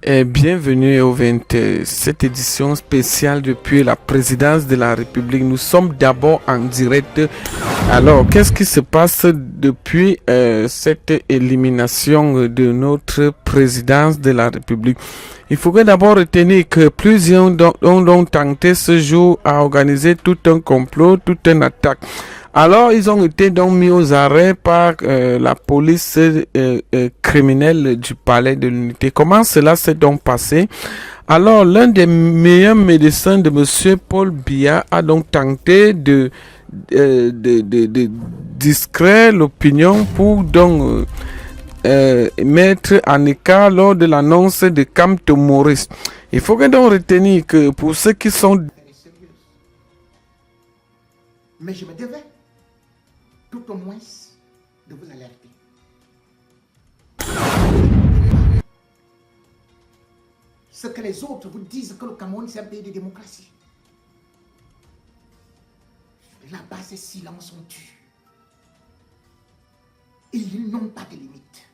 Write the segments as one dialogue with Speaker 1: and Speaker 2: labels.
Speaker 1: Et bienvenue au 27 édition spéciale depuis la présidence de la République. Nous sommes d'abord en direct. Alors, qu'est-ce qui se passe depuis cette élimination de notre présidence de la République? Il faudrait d'abord retenir que plusieurs ont tenté ce jour à organiser tout un complot, toute une attaque. Alors, ils ont été donc mis aux arrêts par la police criminelle du palais de l'Unité. Comment cela s'est donc passé? Alors, l'un des meilleurs médecins de Monsieur Paul Biya a donc tenté de distraire l'opinion pour donc mettre en écart lors de l'annonce de Kamto Maurice. Il faut donc retenir que pour ceux qui sont...
Speaker 2: Mais je me devais tout au moins de vous alerter. Ce que les autres vous disent que le Cameroun c'est un pays de démocratie. Là-bas c'est silence on tue. Et ils n'ont pas de limite.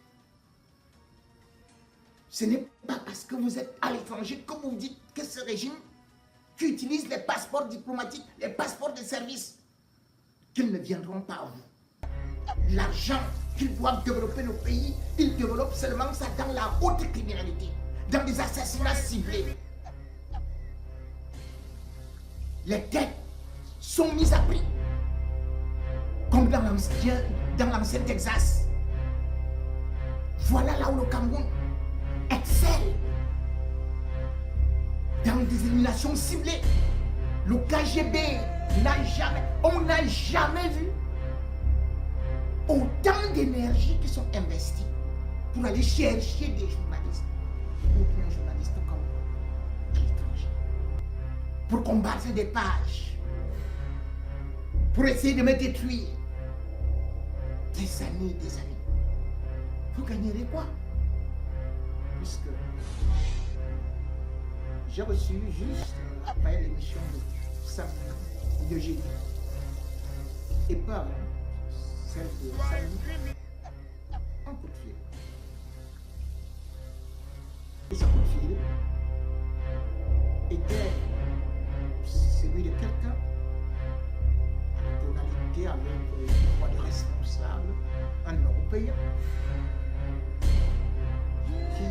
Speaker 2: Ce n'est pas parce que vous êtes à l'étranger que vous dites que ce régime qui utilise les passeports diplomatiques, les passeports de service, qu'ils ne viendront pas à vous. L'argent qu'ils doivent développer nos pays, ils développent seulement ça dans la haute criminalité, dans des assassinats ciblés. Les têtes sont mises à prix, comme dans l'ancien Texas. Voilà là où le Cameroun excelle. Dans des éliminations ciblées. Le KGB on n'a jamais vu autant d'énergie qui sont investies pour aller chercher des journalistes, ou bien journalistes comme à l'étranger, pour combattre des pages, pour essayer de me détruire. Des années, vous gagnerez quoi? Puisque j'ai reçu juste après l'émission de samedi, de jeudi, et pas celle de samedi, un coup de fil. Et ce coup de fil était celui de quelqu'un en tonalité avec une voix de responsable, un Européen, qui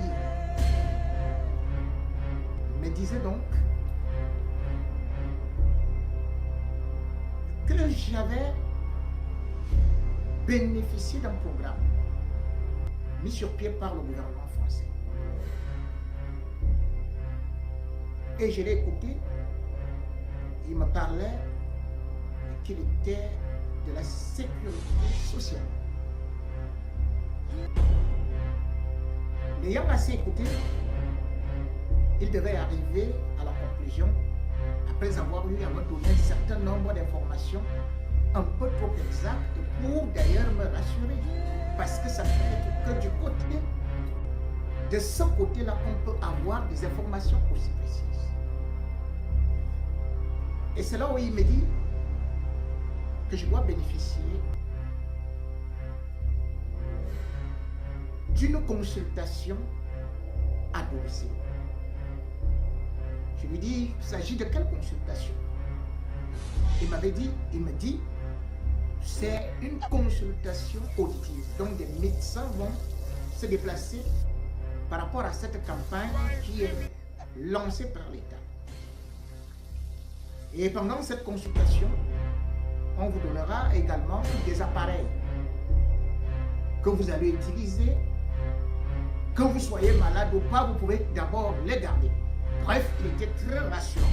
Speaker 2: me disait donc que j'avais bénéficié d'un programme mis sur pied par le gouvernement français. Et je l'ai écouté, il me parlait qu'il était de la sécurité sociale. L'ayant assez écouté, il devait arriver à la conclusion, après avoir eu à me donner un certain nombre d'informations un peu trop exactes pour d'ailleurs me rassurer, parce que ça ne peut être que du côté, de ce côté-là qu'on peut avoir des informations aussi précises. Et c'est là où il me dit que je dois bénéficier d'une consultation à domicile. Je lui dis, il s'agit de quelle consultation? Il me dit, c'est une consultation auditive. Donc des médecins vont se déplacer par rapport à cette campagne qui est lancée par l'État. Et pendant cette consultation, on vous donnera également des appareils que vous allez utiliser. Que vous soyez malade ou pas, vous pouvez d'abord les garder. Bref, il était très rassurant.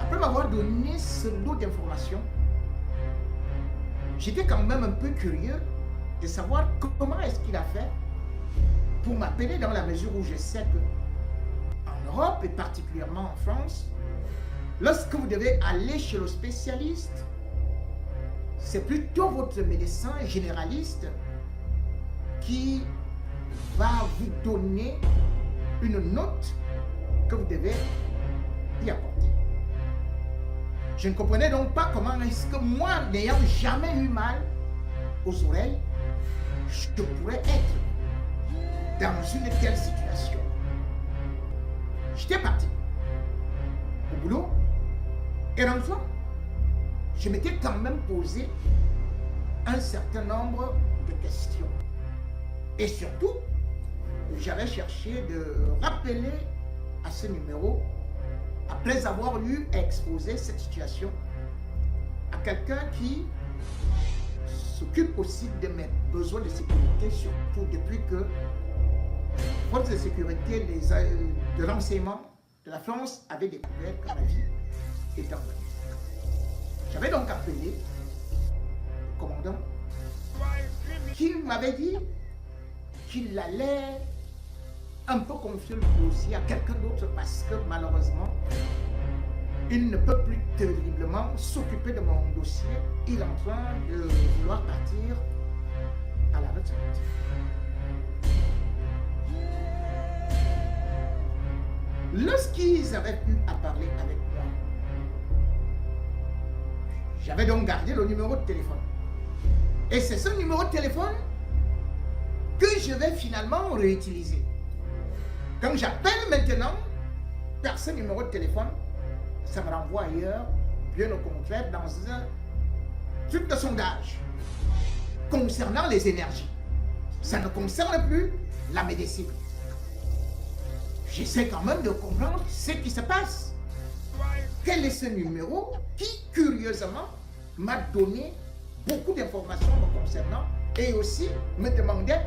Speaker 2: Après m'avoir donné ce lot d'informations, j'étais quand même un peu curieux de savoir comment est-ce qu'il a fait pour m'appeler, dans la mesure où je sais que en Europe et particulièrement en France, lorsque vous devez aller chez le spécialiste, c'est plutôt votre médecin généraliste qui va vous donner une note que vous devez y apporter. Je ne comprenais donc pas comment est-ce que moi, n'ayant jamais eu mal aux oreilles, je pourrais être dans une telle situation. J'étais parti au boulot et rentrant, je m'étais quand même posé un certain nombre de questions. Et surtout, j'avais cherché de rappeler à ce numéro, après avoir lu et exposé cette situation, à quelqu'un qui s'occupe aussi de mes besoins de sécurité, surtout depuis que les forces de sécurité de renseignement de la France avaient découvert que ma vie était en danger. J'avais donc appelé le commandant qui m'avait dit qu'il allait un peu confier le dossier à quelqu'un d'autre parce que malheureusement, il ne peut plus terriblement s'occuper de mon dossier. Il est en train de vouloir partir à la retraite. Lorsqu'ils avaient eu à parler avec moi, j'avais donc gardé le numéro de téléphone. Et c'est ce numéro de téléphone que je vais finalement réutiliser. Quand j'appelle maintenant par ce numéro de téléphone, ça me renvoie ailleurs, bien au contraire, dans un truc de sondage concernant les énergies. Ça ne concerne plus la médecine. J'essaie quand même de comprendre ce qui se passe. Quel est ce numéro qui, curieusement, m'a donné beaucoup d'informations me concernant et aussi me demandait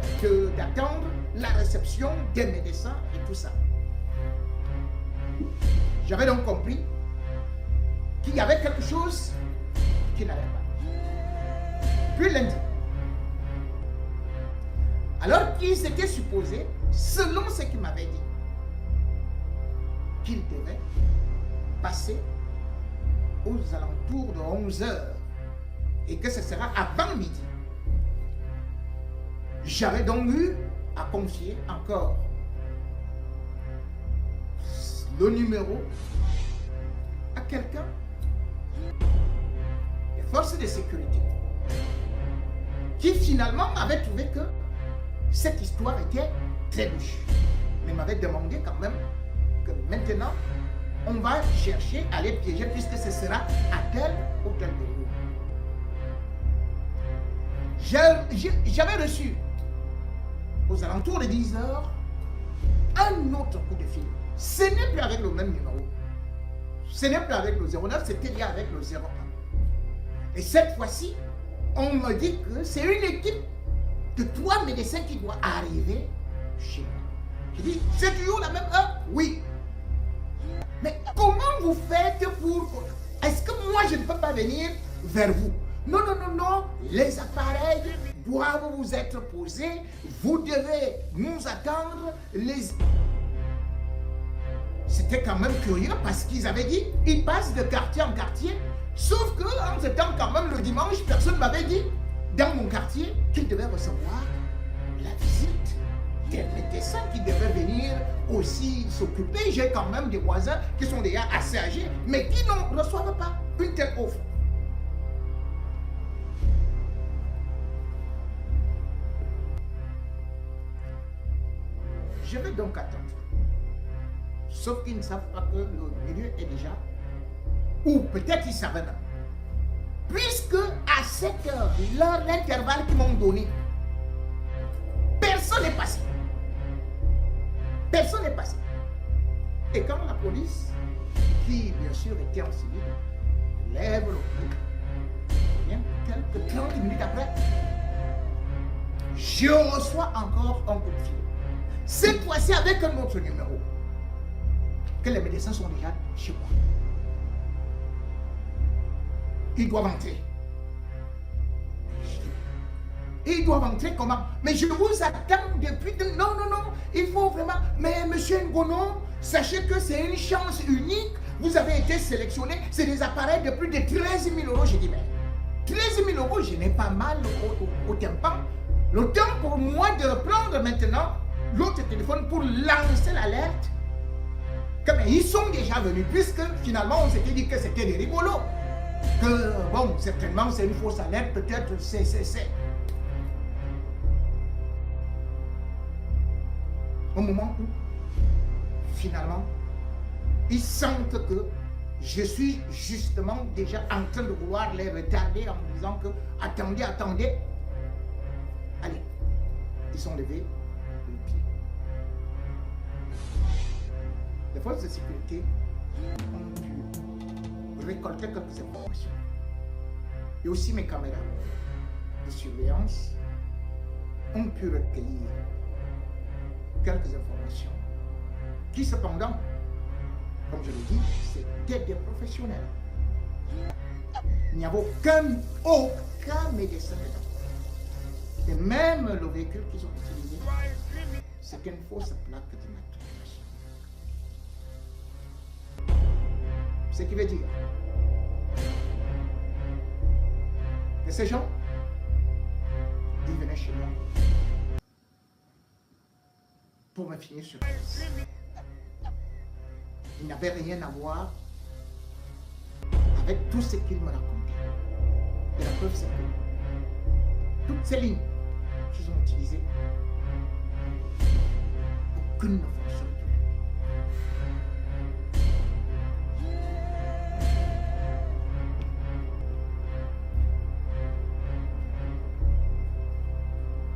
Speaker 2: d'attendre la réception des médecins et tout ça. J'avais donc compris qu'il y avait quelque chose qui n'allait pas. Puis lundi, alors qu'il s'était supposé, selon ce qu'il m'avait dit, qu'il devait passer aux alentours de 11 heures et que ce sera avant midi. J'avais donc eu à confier encore le numéro à quelqu'un des forces de sécurité qui finalement avait trouvé que cette histoire était très louche, mais m'avait demandé quand même que maintenant on va chercher à les piéger puisque ce sera à tel ou tel lieu. J'avais reçu aux alentours de 10 heures un autre coup de fil. Ce n'est plus avec le même numéro. Ce n'est plus avec le 09, c'était lié avec le 01. Et cette fois-ci, on me dit que c'est une équipe de 3 médecins qui doit arriver chez moi. Je dis, c'est toujours la même heure? Oui. Mais comment vous faites pour... Est-ce que moi je ne peux pas venir vers vous? Non, non, non, non. Les appareils doivent vous être posés. Vous devez nous attendre. C'était quand même curieux parce qu'ils avaient dit ils passent de quartier en quartier. Sauf que en ce temps, quand même, le dimanche, personne ne m'avait dit dans mon quartier qu'ils devaient recevoir la visite des médecins qui devaient venir aussi s'occuper. J'ai quand même des voisins qui sont déjà assez âgés, mais qui ne reçoivent pas une telle offre. Je vais donc attendre. Sauf qu'ils ne savent pas que le milieu est déjà, ou peut-être ils savaient même. Puisque à cette heure, l'intervalle qu'ils m'ont donné, personne n'est passé. Personne n'est passé. Et quand la police, qui bien sûr était en civil, lève le pied, bien quelques 30 minutes après, je reçois encore un coup de fil. Cette fois-ci avec un autre numéro. Que les médecins sont déjà chez moi. Ils doivent entrer. Ils doivent entrer comment? Mais je vous attends depuis... Non, non, non. Il faut vraiment... Mais monsieur Ngono, sachez que c'est une chance unique. Vous avez été sélectionné. C'est des appareils de plus de 13 000 euros. J'ai dit, mais 13 000 euros, je n'ai pas mal au tympan. Le temps pour moi de prendre maintenant l'autre téléphone pour lancer l'alerte. Mais ils sont déjà venus, puisque finalement on s'était dit que c'était des rigolos. Que bon, certainement c'est une fausse alerte, peut-être c'est. au moment où, finalement, ils sentent que je suis justement déjà en train de vouloir les retarder en disant que attendez, attendez. Allez, ils sont levés le pied. Les forces de sécurité ont pu récolter quelques informations. Et aussi mes caméras de surveillance ont pu recueillir quelques informations qui cependant, comme je l'ai dit, c'était des professionnels. Il n'y avait aucun médecin dedans. Et même le véhicule qu'ils ont utilisé, c'était une fausse plaque d'immatriculation. Ce qui veut dire que ces gens, ils venaient chez moi pour me finir sur place. Il n'avait rien à voir avec tout ce qu'il me racontait. Et la preuve, c'est que toutes ces lignes qu'ils ont utilisées, aucune ne fonctionne plus.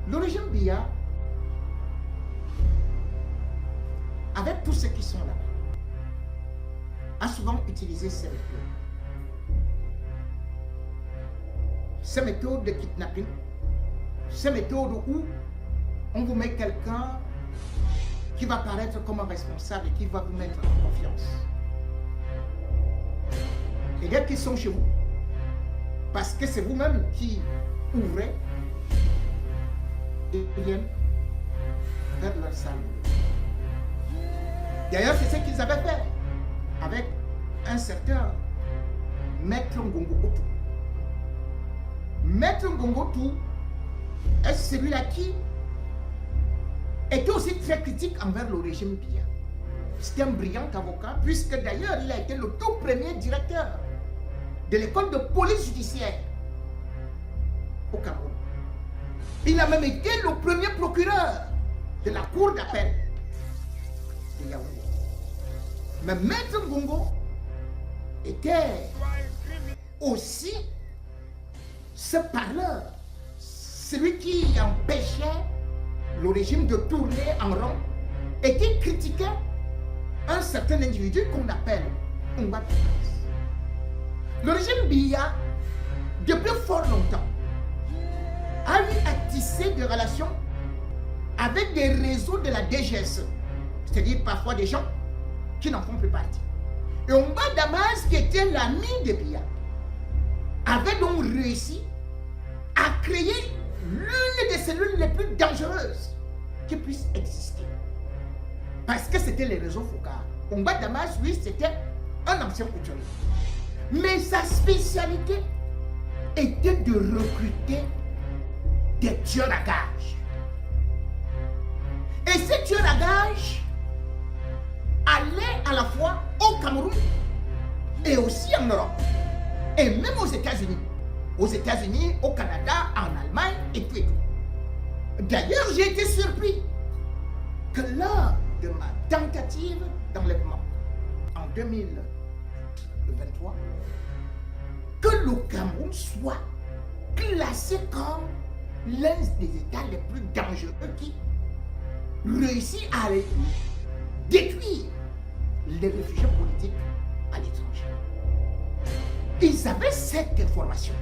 Speaker 2: Le régime Biya, avec tous ceux qui sont là, a souvent utilisé ces méthodes. Ces méthodes de kidnapping, ces méthodes où on vous met quelqu'un qui va paraître comme un responsable et qui va vous mettre en confiance. Et dès qu'ils sont chez vous, parce que c'est vous-même qui ouvrez, ils viennent vers leur salle. D'ailleurs, c'est ce qu'ils avaient fait avec un certain Maître Ngongo Otu. Maître Ngongo Otu est celui-là qui était aussi très critique envers le régime Biya. C'était un brillant avocat, puisque d'ailleurs il a été le tout premier directeur de l'école de police judiciaire au Cameroun. Il a même été le premier procureur de la cour d'appel de Yaoundé. Mais Maître Ngongo était aussi ce parleur, celui qui empêchait le régime de tourner en rond et qui critiquait un certain individu qu'on appelle Ngba Damas. Le régime Biya, depuis fort longtemps, a eu à tisser des relations avec des réseaux de la DGSE, c'est-à-dire parfois des gens qui n'en font plus partie. Et Ngba Damas, qui était l'ami de Biya, avait donc réussi à créer l'une des cellules les plus dangereuses qui puissent exister. Parce que c'était les réseaux Foucault. Ngba Damas, lui, c'était un ancien couturier. Mais sa spécialité était de recruter des tueurs à gages. Et ces tueurs à gages allaient à la fois au Cameroun et aussi en Europe. Et même aux États-Unis. Aux États-Unis, au Canada, en Allemagne et tout et tout. D'ailleurs, j'ai été surpris que lors de ma tentative d'enlèvement en 2023, que le Cameroun soit classé comme l'un des États les plus dangereux qui réussit à détruire les réfugiés politiques à l'étranger. Ils avaient cette information.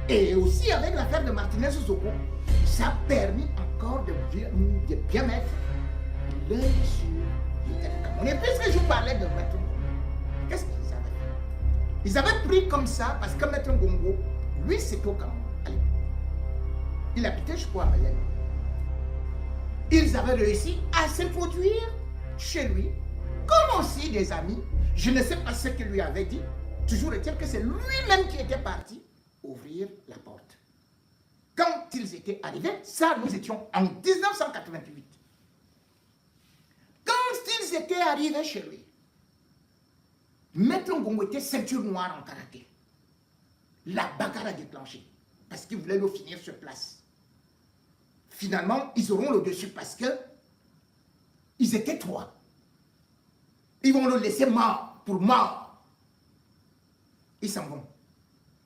Speaker 2: Et aussi avec l'affaire de Martinez Sissoko, ça a permis encore de bien mettre l'œil sur l'État du Cameroun. Et puisque je vous parlais de Maître Ngongo, qu'est-ce qu'ils avaient fait? Ils avaient pris comme ça parce que Maître Ngongo, lui, c'était au Cameroun à l'époque. Il habitait, je crois, à Mélène. Ils avaient réussi à s'introduire chez lui, comme aussi des amis. Je ne sais pas ce qu'il lui avait dit. Toujours est-il que c'est lui-même qui était parti ouvrir la porte. Quand ils étaient arrivés, ça nous étions en 1988. Quand ils étaient arrivés chez lui, Maître Ngongo était ceinture noire en karaté. La bagarre a déclenché parce qu'ils voulaient le finir sur place. Finalement, ils auront le dessus parce que Ils étaient 3. Ils vont le laisser mort, pour mort. Ils s'en vont.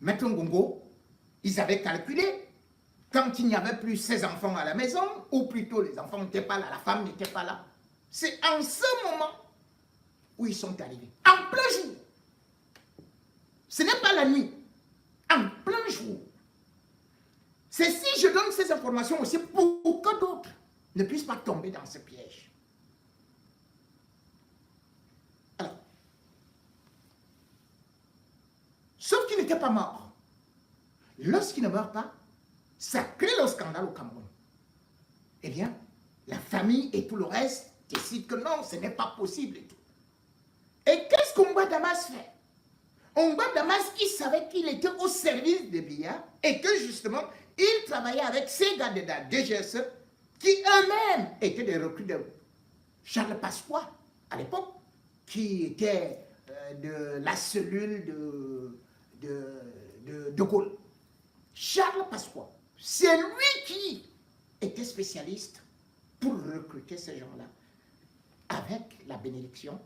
Speaker 2: Maître Ngongo, ils avaient calculé, quand il n'y avait plus ses enfants à la maison, ou plutôt les enfants n'étaient pas là, la femme n'était pas là, c'est en ce moment où ils sont arrivés. En plein jour. Ce n'est pas la nuit. En plein jour. C'est si je donne ces informations aussi pour que d'autres ne puissent pas tomber dans ce piège. Alors, sauf qu'il n'était pas mort. Lorsqu'il ne meurt pas, ça crée le scandale au Cameroun. Eh bien, la famille et tout le reste décident que non, ce n'est pas possible et tout. Et qu'est-ce qu'Ongba Damas fait? Ongba Damas, il savait qu'il était au service de Biya et que justement, il travaillait avec ces gars de la DGSE qui eux-mêmes étaient des recrues de Charles Pasqua à l'époque, qui était de la cellule de Gaulle. Charles Pasqua, c'est lui qui était spécialiste pour recruter ces gens-là avec la bénédiction,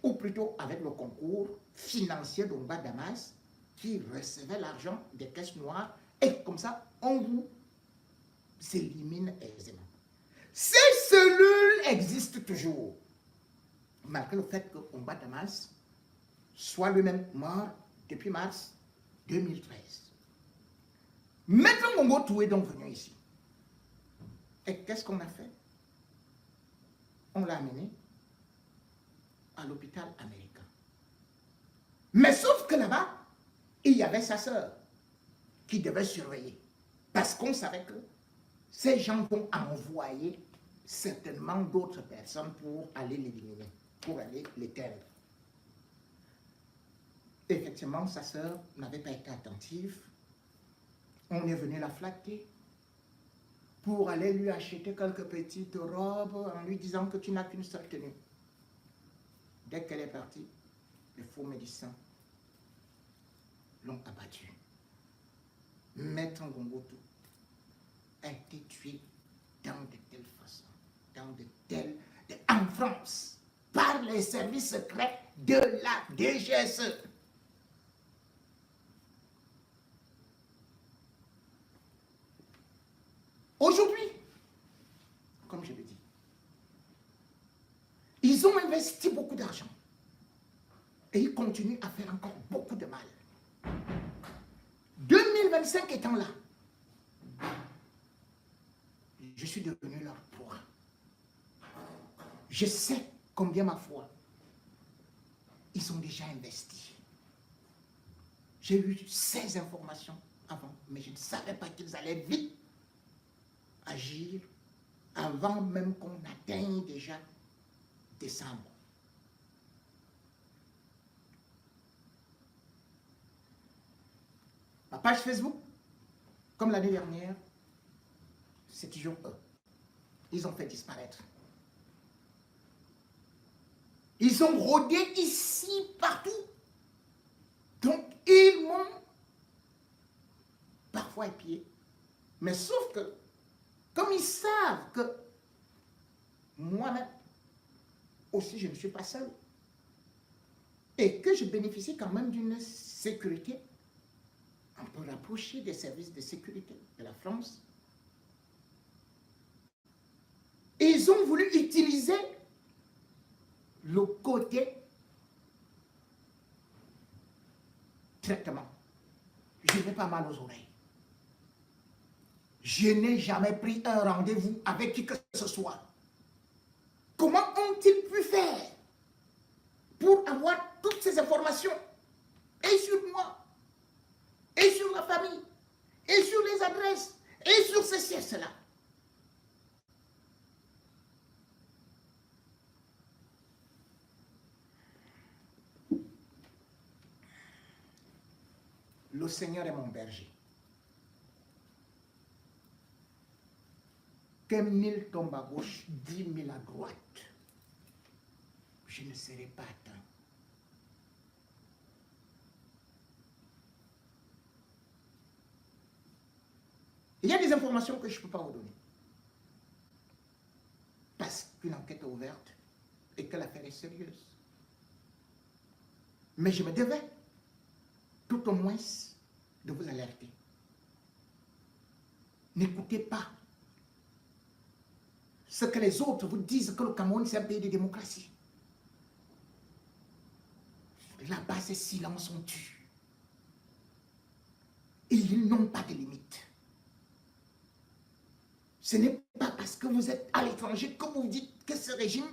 Speaker 2: ou plutôt avec le concours financier d'Ongba Damas, qui recevait l'argent des caisses noires, et comme ça, on vous élimine aisément. Ces cellules existent toujours, malgré le fait que Ongba Damas soit lui-même mort depuis mars 2013. Maître Ngongo Toué est donc venu ici. Et qu'est-ce qu'on a fait? On l'a amené à l'hôpital américain. Mais sauf que là-bas, il y avait sa sœur qui devait surveiller. Parce qu'on savait que ces gens vont envoyer certainement d'autres personnes pour aller l'éliminer, pour aller l'éteindre. Effectivement, sa sœur n'avait pas été attentive. On est venu la flatter pour aller lui acheter quelques petites robes en lui disant que tu n'as qu'une seule tenue. Dès qu'elle est partie, les faux médecins l'ont abattu. Maître Ngongotou a été tué dans de telles façons, en France, par les services secrets de la DGSE. Aujourd'hui, comme je l'ai dit, ils ont investi beaucoup d'argent et ils continuent à faire encore beaucoup de mal. 2025 étant là, je suis devenu leur proie. Je sais combien, ma foi, ils ont déjà investi. J'ai eu ces informations avant, mais je ne savais pas qu'ils allaient vite agir avant même qu'on atteigne déjà décembre. Ma page Facebook, comme l'année dernière, c'est toujours eux. Ils ont fait disparaître. Ils ont rôdé ici, partout. Donc, ils m'ont parfois épié. Mais sauf que, comme ils savent que moi-même, aussi, je ne suis pas seul, et que je bénéficie quand même d'une sécurité, on peut rapprocher des services de sécurité de la France. Ils ont voulu utiliser le côté traitement. Je n'ai pas mal aux oreilles. Je n'ai jamais pris un rendez-vous avec qui que ce soit. Comment ont-ils pu faire pour avoir toutes ces informations, et sur moi, et sur la famille, et sur les adresses, et sur ceci et cela? Le Seigneur est mon berger. Que 1000 tombent à gauche, 10 000 à droite, je ne serai pas atteint. Il y a des informations que je ne peux pas vous donner. Parce qu'une enquête est ouverte et que l'affaire est sérieuse. Mais je me devais, tout au moins, de vous alerter. N'écoutez pas ce que les autres vous disent que le Cameroun, c'est un pays de démocratie. Là-bas, ces silences sont tus. Et ils n'ont pas de limite. Ce n'est pas parce que vous êtes à l'étranger que vous dites que ce régime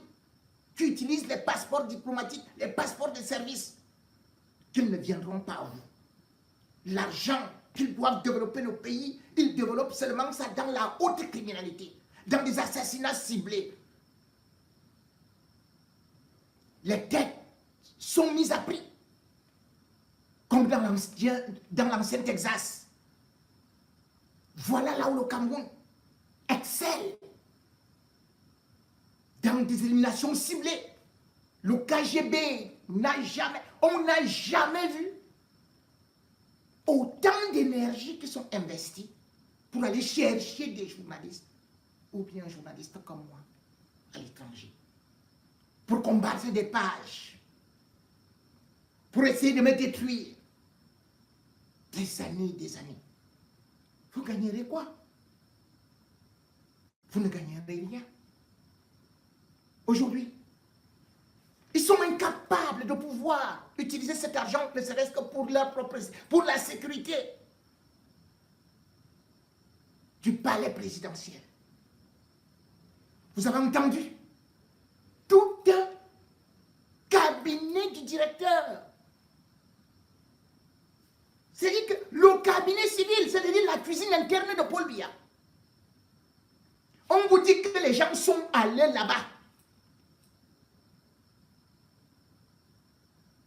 Speaker 2: qui utilise les passeports diplomatiques, les passeports de service, qu'ils ne viendront pas à vous. L'argent qu'ils doivent développer nos pays, ils développent seulement ça dans la haute criminalité, dans des assassinats ciblés. Les têtes sont mises à prix, comme dans l'ancien Texas. Voilà là où le Cameroun excelle dans des éliminations ciblées. Le KGB on n'a jamais vu autant d'énergie qui sont investies pour aller chercher des journalistes ou bien journalistes comme moi à l'étranger, pour combattre des pages, pour essayer de me détruire. Des années et des années. Vous gagnerez quoi? Vous ne gagnerez rien. Aujourd'hui, ils sont incapables de pouvoir utiliser cet argent, ne serait-ce que pour leur propre, pour la sécurité du palais présidentiel. Vous avez entendu? Tout un cabinet du directeur. C'est-à-dire que le cabinet civil, c'est-à-dire la cuisine interne de Paul Biya. On vous dit que les gens sont allés là-bas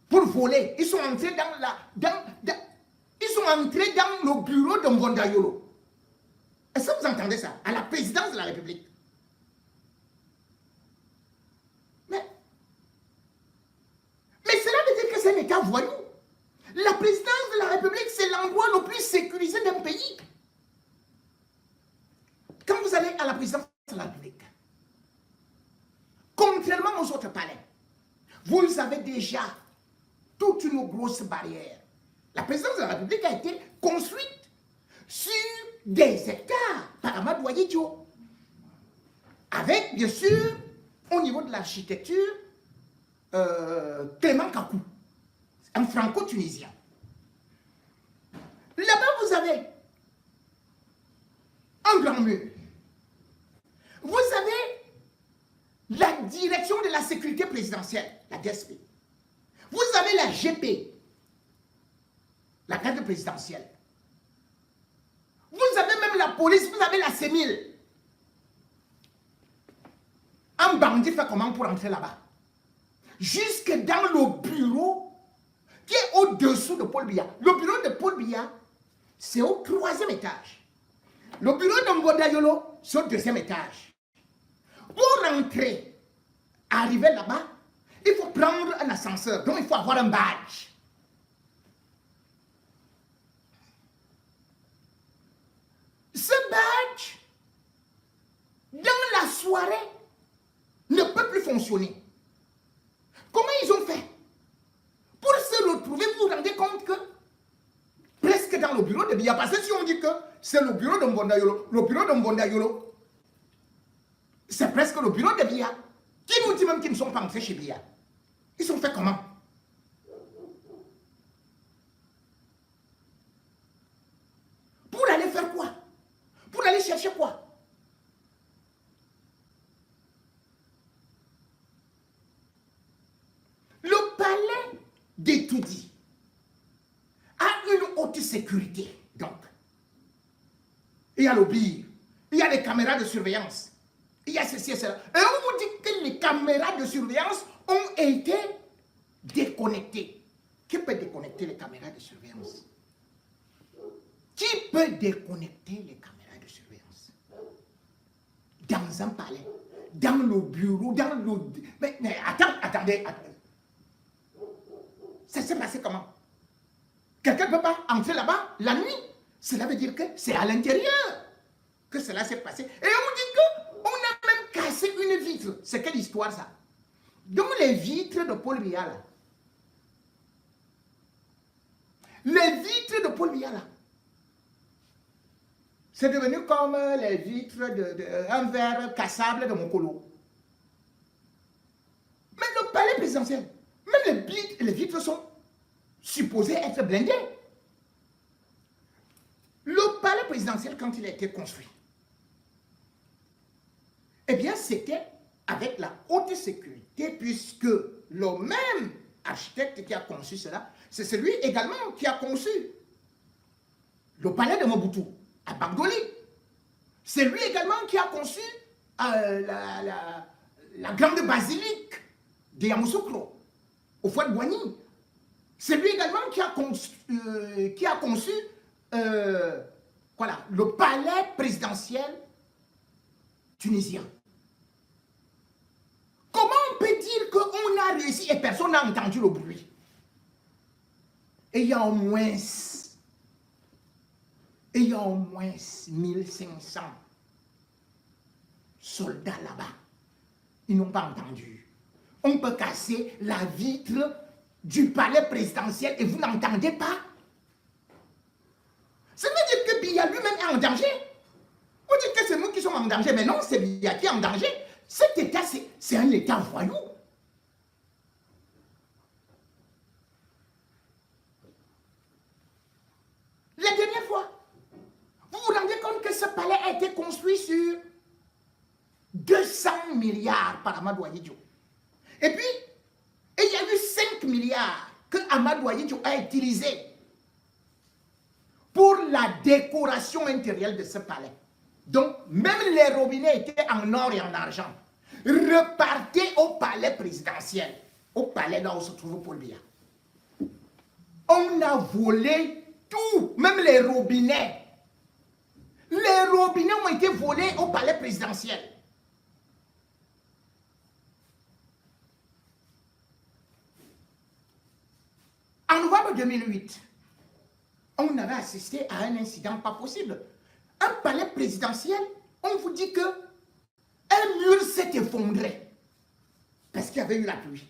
Speaker 2: pour voler. Ils sont entrés ils sont entrés dans le bureau de Mbondayolo. Est-ce que vous entendez ça? À la présidence de la République. Mais cela veut dire que c'est un État voyou. La présidence de la République, c'est l'endroit le plus sécurisé d'un pays. Quand vous allez à la présidence de la République, contrairement aux autres palais, vous avez déjà toute une grosse barrière. La présidence de la République a été construite sur des hectares par Amadou Ahidjo, avec, bien sûr, au niveau de l'architecture, Clément Kakou, un franco-tunisien. Là-bas, vous avez un grand mur. Vous avez la direction de la sécurité présidentielle, la DSP. Vous avez la GP, la garde présidentielle. Vous avez même la police, vous avez la CEMIL. Un bandit fait comment pour entrer là-bas? Jusque dans le bureau qui est au-dessous de Paul Biya. Le bureau de Paul Biya, c'est au 3e étage. Le bureau de Mbondayolo, c'est au 2e étage. Pour rentrer, arriver là-bas, il faut prendre un ascenseur. Donc, il faut avoir un badge. Ce badge, dans la soirée, ne peut plus fonctionner. Comment ils ont fait? Pour se retrouver, vous vous rendez compte que presque dans le bureau de Biya, parce que si on dit que c'est le bureau de Mbondayolo, le bureau de Mbondayolo, c'est presque le bureau de Biya. Qui nous dit même qu'ils ne sont pas entrés chez Biya? Ils sont fait comment? Pour aller faire quoi? Pour aller chercher quoi? Le palais d'Etoudi a une haute sécurité, donc. Il y a le BIR, il y a les caméras de surveillance, il y a ceci et cela. Et on vous dit que les caméras de surveillance ont été déconnectées. Qui peut déconnecter les caméras de surveillance? Qui peut déconnecter les caméras de surveillance? Dans un palais, dans le bureau, dans le... Mais attendez. Ça s'est passé comment? Quelqu'un ne peut pas entrer là-bas la nuit. Cela veut dire que c'est à l'intérieur que cela s'est passé. Et on dit qu'on a même cassé une vitres, c'est quelle histoire ça? Donc les vitres de Paul Biya là. Les vitres de Paul Biya là. C'est devenu comme les vitres d'un verre cassable de Mokolo. Mais le palais présidentiel, même les vitres sont supposées être blindées. Le palais présidentiel, quand il a été construit, eh bien, c'était avec la haute sécurité, puisque le même architecte qui a conçu cela, c'est celui également qui a conçu le palais de Mobutu à Bagdoli. C'est lui également qui a conçu la grande basilique de Yamoussoukro, au Fouad Boigny. C'est lui également qui a conçu voilà, le palais présidentiel tunisien. Comment on peut dire qu'on a réussi et personne n'a entendu le bruit? Et il y a au moins 1500 soldats là-bas. Ils n'ont pas entendu. On peut casser la vitre du palais présidentiel et vous n'entendez pas? Ça veut dire que Biya lui-même est en danger. On dit que c'est nous qui sommes en danger, mais non, c'est Biya qui est en danger. Cet État, c'est un État voyou. La dernière fois, vous vous rendez compte que ce palais a été construit sur 200 milliards par Amadou Ahidjo. Et puis, il y a eu 5 milliards que Amadou Ahidjo a utilisé pour la décoration intérieure de ce palais. Donc, même les robinets étaient en or et en argent. Repartez au palais présidentiel, au palais là où se trouve Paul Biya. On a volé tout, même les robinets. Les robinets ont été volés au palais présidentiel. En novembre 2008, on avait assisté à un incident pas possible. Un palais présidentiel, on vous dit que un mur s'est effondré parce qu'il y avait eu la pluie.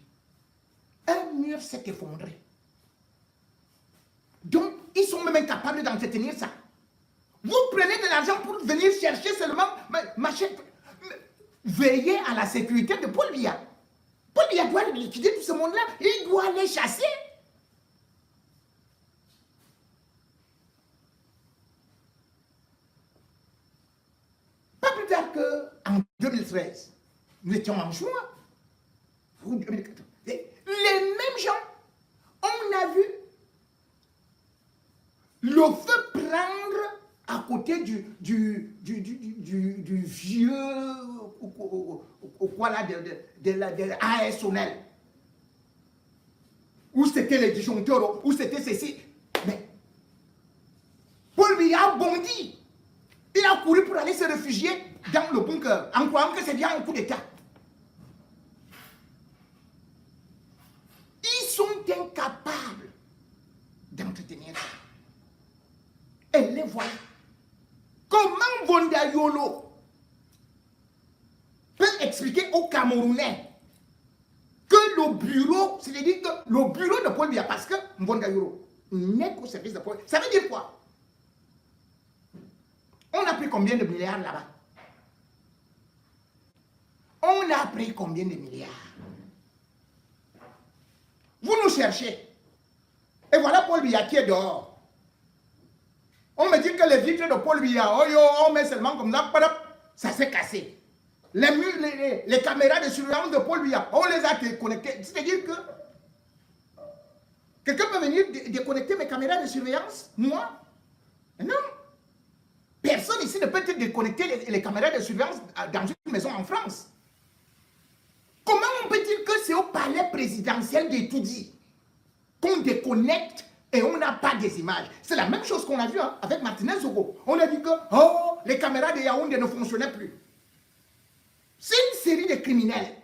Speaker 2: Un mur s'est effondré. Donc, ils sont même incapables d'entretenir ça. Vous prenez de l'argent pour venir chercher seulement, veillez à la sécurité de Paul Biya. Paul Biya doit liquider tout ce monde-là. Il doit les chasser. Pas plus tard qu'en 2013, nous étions en juin, ou 2014. Les mêmes gens, on a vu le feu prendre à côté du vieux, quoi là, de ASONEL. Où c'était les disjoncteurs, où c'était ceci. Mais Paul Biya a bondi. Il a couru pour aller se réfugier dans le bunker, en croyant que c'est bien un coup d'État. Ils sont incapables d'entretenir ça. Et les voilà. Comment Vondayolo peut expliquer aux Camerounais que le bureau, c'est-à-dire que le bureau de Paul Biya, parce que Vondayolo n'est qu'au service de Paul Biya, ça veut dire quoi? On a pris combien de milliards là-bas? On a pris combien de milliards? Vous nous cherchez. Et voilà Paul Biya qui est dehors. On me dit que les vitres de Paul Biya, oh yo, on met seulement comme ça, ça s'est cassé. Les caméras de surveillance de Paul Biya, on les a déconnectées. C'est-à-dire que quelqu'un peut venir déconnecter mes caméras de surveillance? Moi? Non. Personne ici ne peut déconnecter les caméras de surveillance dans une maison en France. Comment on peut dire que c'est au palais présidentiel d'Etoudi qu'on déconnecte et on n'a pas des images? C'est la même chose qu'on a vu avec Martinez Zogo. On a dit que les caméras de Yaoundé ne fonctionnaient plus. C'est une série de criminels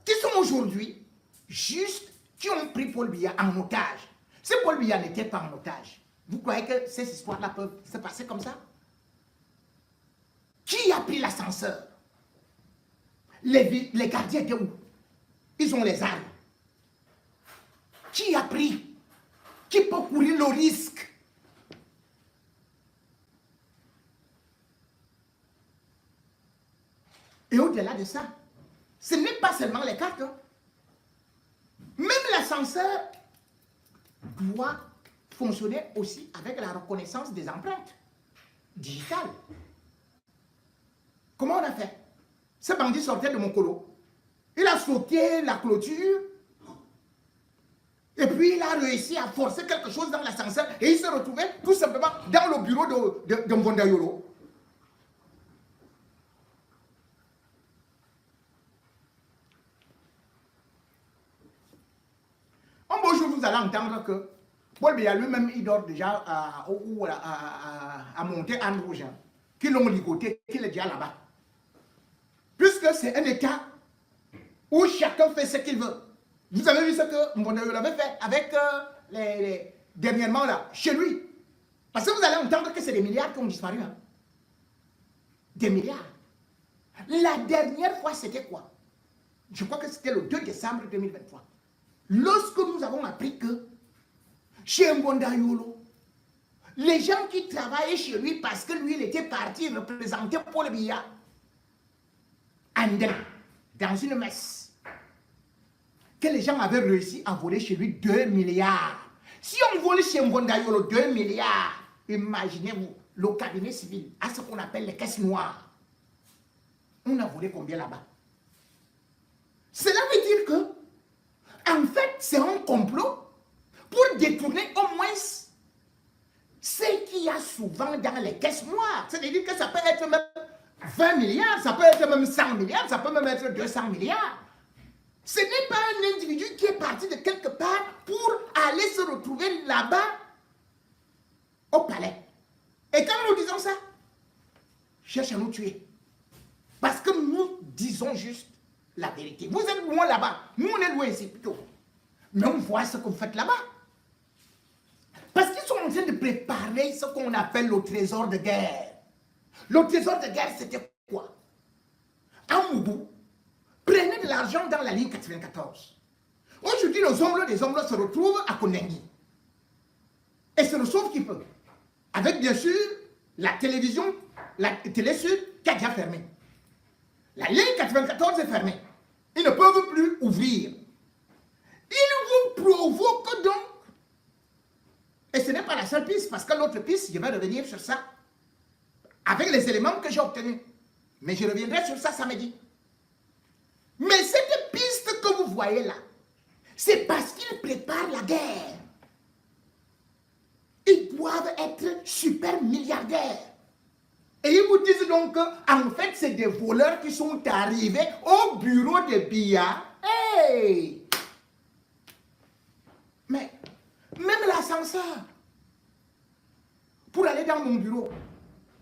Speaker 2: qui sont aujourd'hui juste, qui ont pris Paul Biya en otage. Si Paul Biya n'était pas en otage, vous croyez que ces histoires-là peuvent se passer comme ça? Qui a pris l'ascenseur? Les gardiens étaient où? Ils ont les armes. Qui a pris? Qui peut courir le risque? Et au-delà de ça, ce n'est pas seulement les cartes. Hein. Même l'ascenseur doit fonctionner aussi avec la reconnaissance des empreintes digitales. Comment on a fait? Ce bandit sortait de mon colo. Il a sauté la clôture. Et puis il a réussi à forcer quelque chose dans l'ascenseur. Et il se retrouvait tout simplement dans le bureau de Mbondayolo. Un beau jour, vous allez entendre que Paul Biya lui-même, il dort déjà à monter en rouge. Qui l'ont ligoté, qu'il est déjà là-bas. Puisque c'est un État où chacun fait ce qu'il veut. Vous avez vu ce que Mbondayolo avait fait avec dernièrement là, chez lui. Parce que vous allez entendre que c'est des milliards qui ont disparu. Hein. Des milliards. La dernière fois, c'était quoi? Je crois que c'était le 2 décembre 2023. Lorsque nous avons appris que chez Mbondayolo, les gens qui travaillaient chez lui parce que lui, il était parti représenter Paul Biya dans une messe, que les gens avaient réussi à voler chez lui 2 milliards. Si on vole chez Mbondayolo 2 milliards, imaginez-vous, le cabinet civil à ce qu'on appelle les caisses noires. On a volé combien là-bas? Cela veut dire que en fait, c'est un complot pour détourner au moins ce qu'il y a souvent dans les caisses noires. C'est-à-dire que ça peut être même 20 milliards, ça peut être même 100 milliards, ça peut même être 200 milliards. Ce n'est pas un individu qui est parti de quelque part pour aller se retrouver là-bas au palais. Et quand nous disons ça, cherche à nous tuer. Parce que nous disons juste la vérité. Vous êtes loin là-bas. Nous, on est loin ici plutôt. Mais on voit ce que vous faites là-bas. Parce qu'ils sont en train de préparer ce qu'on appelle le trésor de guerre. Le trésor de guerre, c'était quoi? Amoubou prenait de l'argent dans la ligne 94. Aujourd'hui, les ombres des ombres se retrouvent à Konengi. Et c'est le sauve qui peut. Avec bien sûr la télévision, la télé sud qui a déjà fermé. La ligne 94 est fermée. Ils ne peuvent plus ouvrir. Ils vous provoquent donc. Et ce n'est pas la seule piste, parce que l'autre piste, je vais revenir sur ça, avec les éléments que j'ai obtenus. Mais je reviendrai sur ça samedi. Mais cette piste que vous voyez là, c'est parce qu'ils préparent la guerre. Ils doivent être super milliardaires. Et ils vous disent donc qu'en fait, c'est des voleurs qui sont arrivés au bureau de Biya. Hey! Mais même l'ascenseur, pour aller dans mon bureau,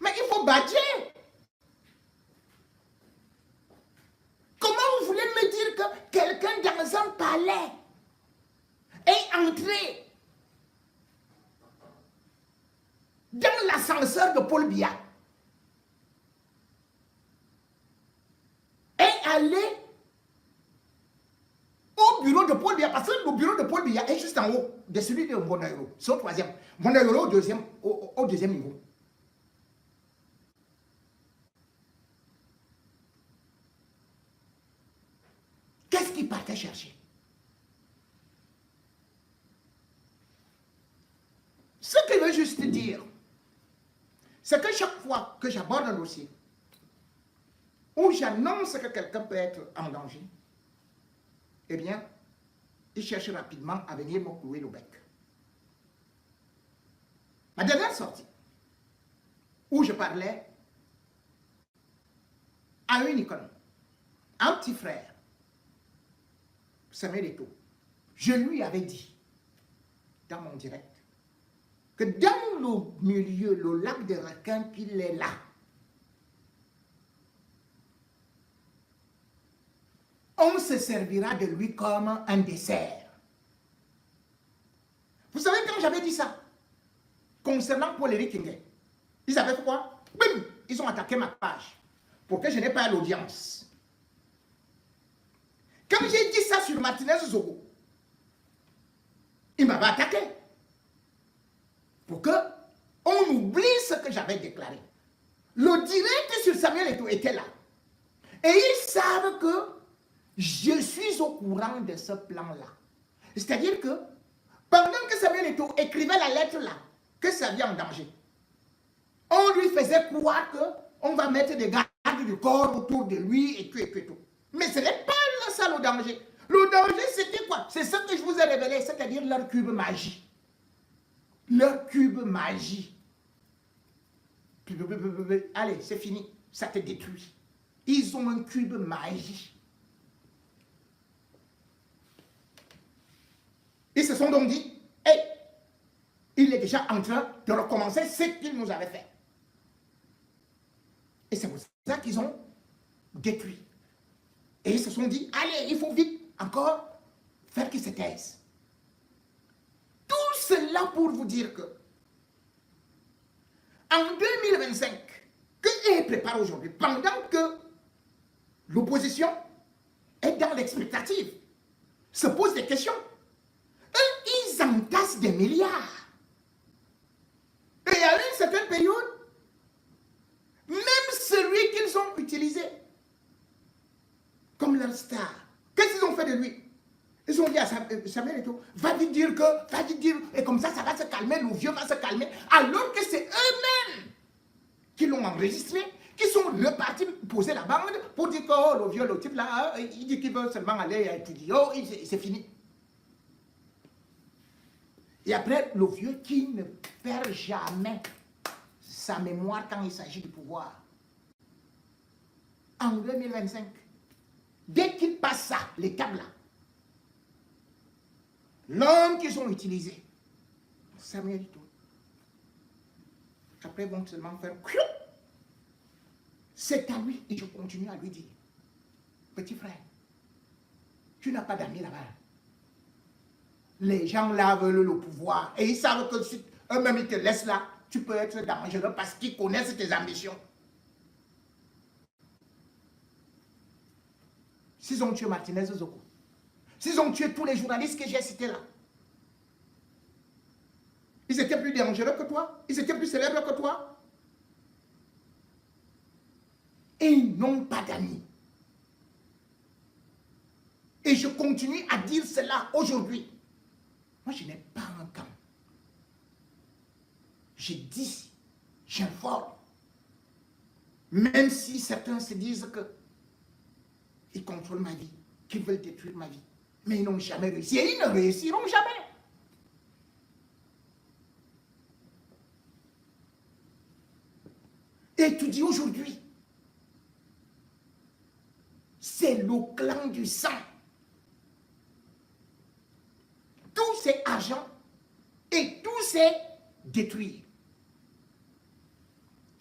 Speaker 2: mais il faut badger. Comment vous voulez me dire que quelqu'un dans un palais est entré dans l'ascenseur de Paul Biya et aller au bureau de Paul Biya, parce que le bureau de Paul Biya est juste en haut de celui de Mbondayolo. C'est au troisième. Mbondayolo au deuxième niveau. Qu'est-ce qu'il partait chercher? Ce que je veux juste dire, c'est que chaque fois que j'aborde un dossier où j'annonce que quelqu'un peut être en danger, eh bien, il cherche rapidement à venir me clouer le bec. Ma dernière sortie, où je parlais à une icône, un petit frère, Samuel Eto'o, je lui avais dit, dans mon direct, que dans le milieu, le lac des requins, qu'il est là, on se servira de lui comme un dessert. Vous savez, quand j'avais dit ça, concernant Paul-Éric Nguyen, ils avaient fait quoi? Bim! Ils ont attaqué ma page. pour que je n'ai pas l'audience. Quand j'ai dit ça sur Martinez Zogo, il m'avait attaqué pour qu'on oublie ce que j'avais déclaré. Le direct sur Samuel Eto'o était là. Et ils savent que je suis au courant de ce plan-là. C'est-à-dire que pendant que Samuel Eto'o écrivait la lettre là, que ça vient en danger, on lui faisait croire qu'on va mettre des gardes du corps autour de lui et tout et tout et tout. Mais ce n'est pas ça le danger. Le danger, c'était quoi? C'est ce que je vous ai révélé, c'est-à-dire leur cube magie. Leur cube magie. Allez, c'est fini. Ça te détruit. Ils ont un cube magie. Ils se sont donc dit, hey, il est déjà en train de recommencer ce qu'il nous avait fait. Et c'est pour ça qu'ils ont détruit. Et ils se sont dit, allez, il faut vite encore faire qu'ils se taisent. Tout cela pour vous dire que en 2025, que ils préparent aujourd'hui, pendant que l'opposition est dans l'expectative, se pose des questions, eux, ils entassent des milliards. Et à une certaine période, même celui qu'ils ont utilisé comme leur star, qu'est-ce qu'ils ont fait de lui? Ils ont dit à Samuel Eto'o, va lui dire que, va lui dire, et comme ça va se calmer, le vieux va se calmer, alors que c'est eux-mêmes qui l'ont enregistré, qui sont repartis poser la bande pour dire que oh, le vieux, le type là, il dit qu'il veut seulement aller étudier, oh, c'est fini. Et après, le vieux qui ne perd jamais sa mémoire quand il s'agit du pouvoir. En 2025, dès qu'il passe ça, les câbles là, l'homme qu'ils ont utilisé, Samuel Eto'o, après ils vont seulement faire c'est à lui et je continue à lui dire, petit frère, tu n'as pas d'amis là-bas. Les gens là veulent le pouvoir et ils savent que si eux-mêmes ils te laissent là, tu peux être dangereux parce qu'ils connaissent tes ambitions. S'ils ont tué Martinez Zogo, s'ils ont tué tous les journalistes que j'ai cités là, ils étaient plus dangereux que toi, ils étaient plus célèbres que toi. Et ils n'ont pas d'amis. Et je continue à dire cela aujourd'hui. Moi, je n'ai pas un camp. Je dis, j'informe. Même si certains se disent que ils contrôlent ma vie, qu'ils veulent détruire ma vie. Mais ils n'ont jamais réussi. Et ils ne réussiront jamais. Et tu dis aujourd'hui, c'est le clan du sang. Tous ces argents et tous ces détruire.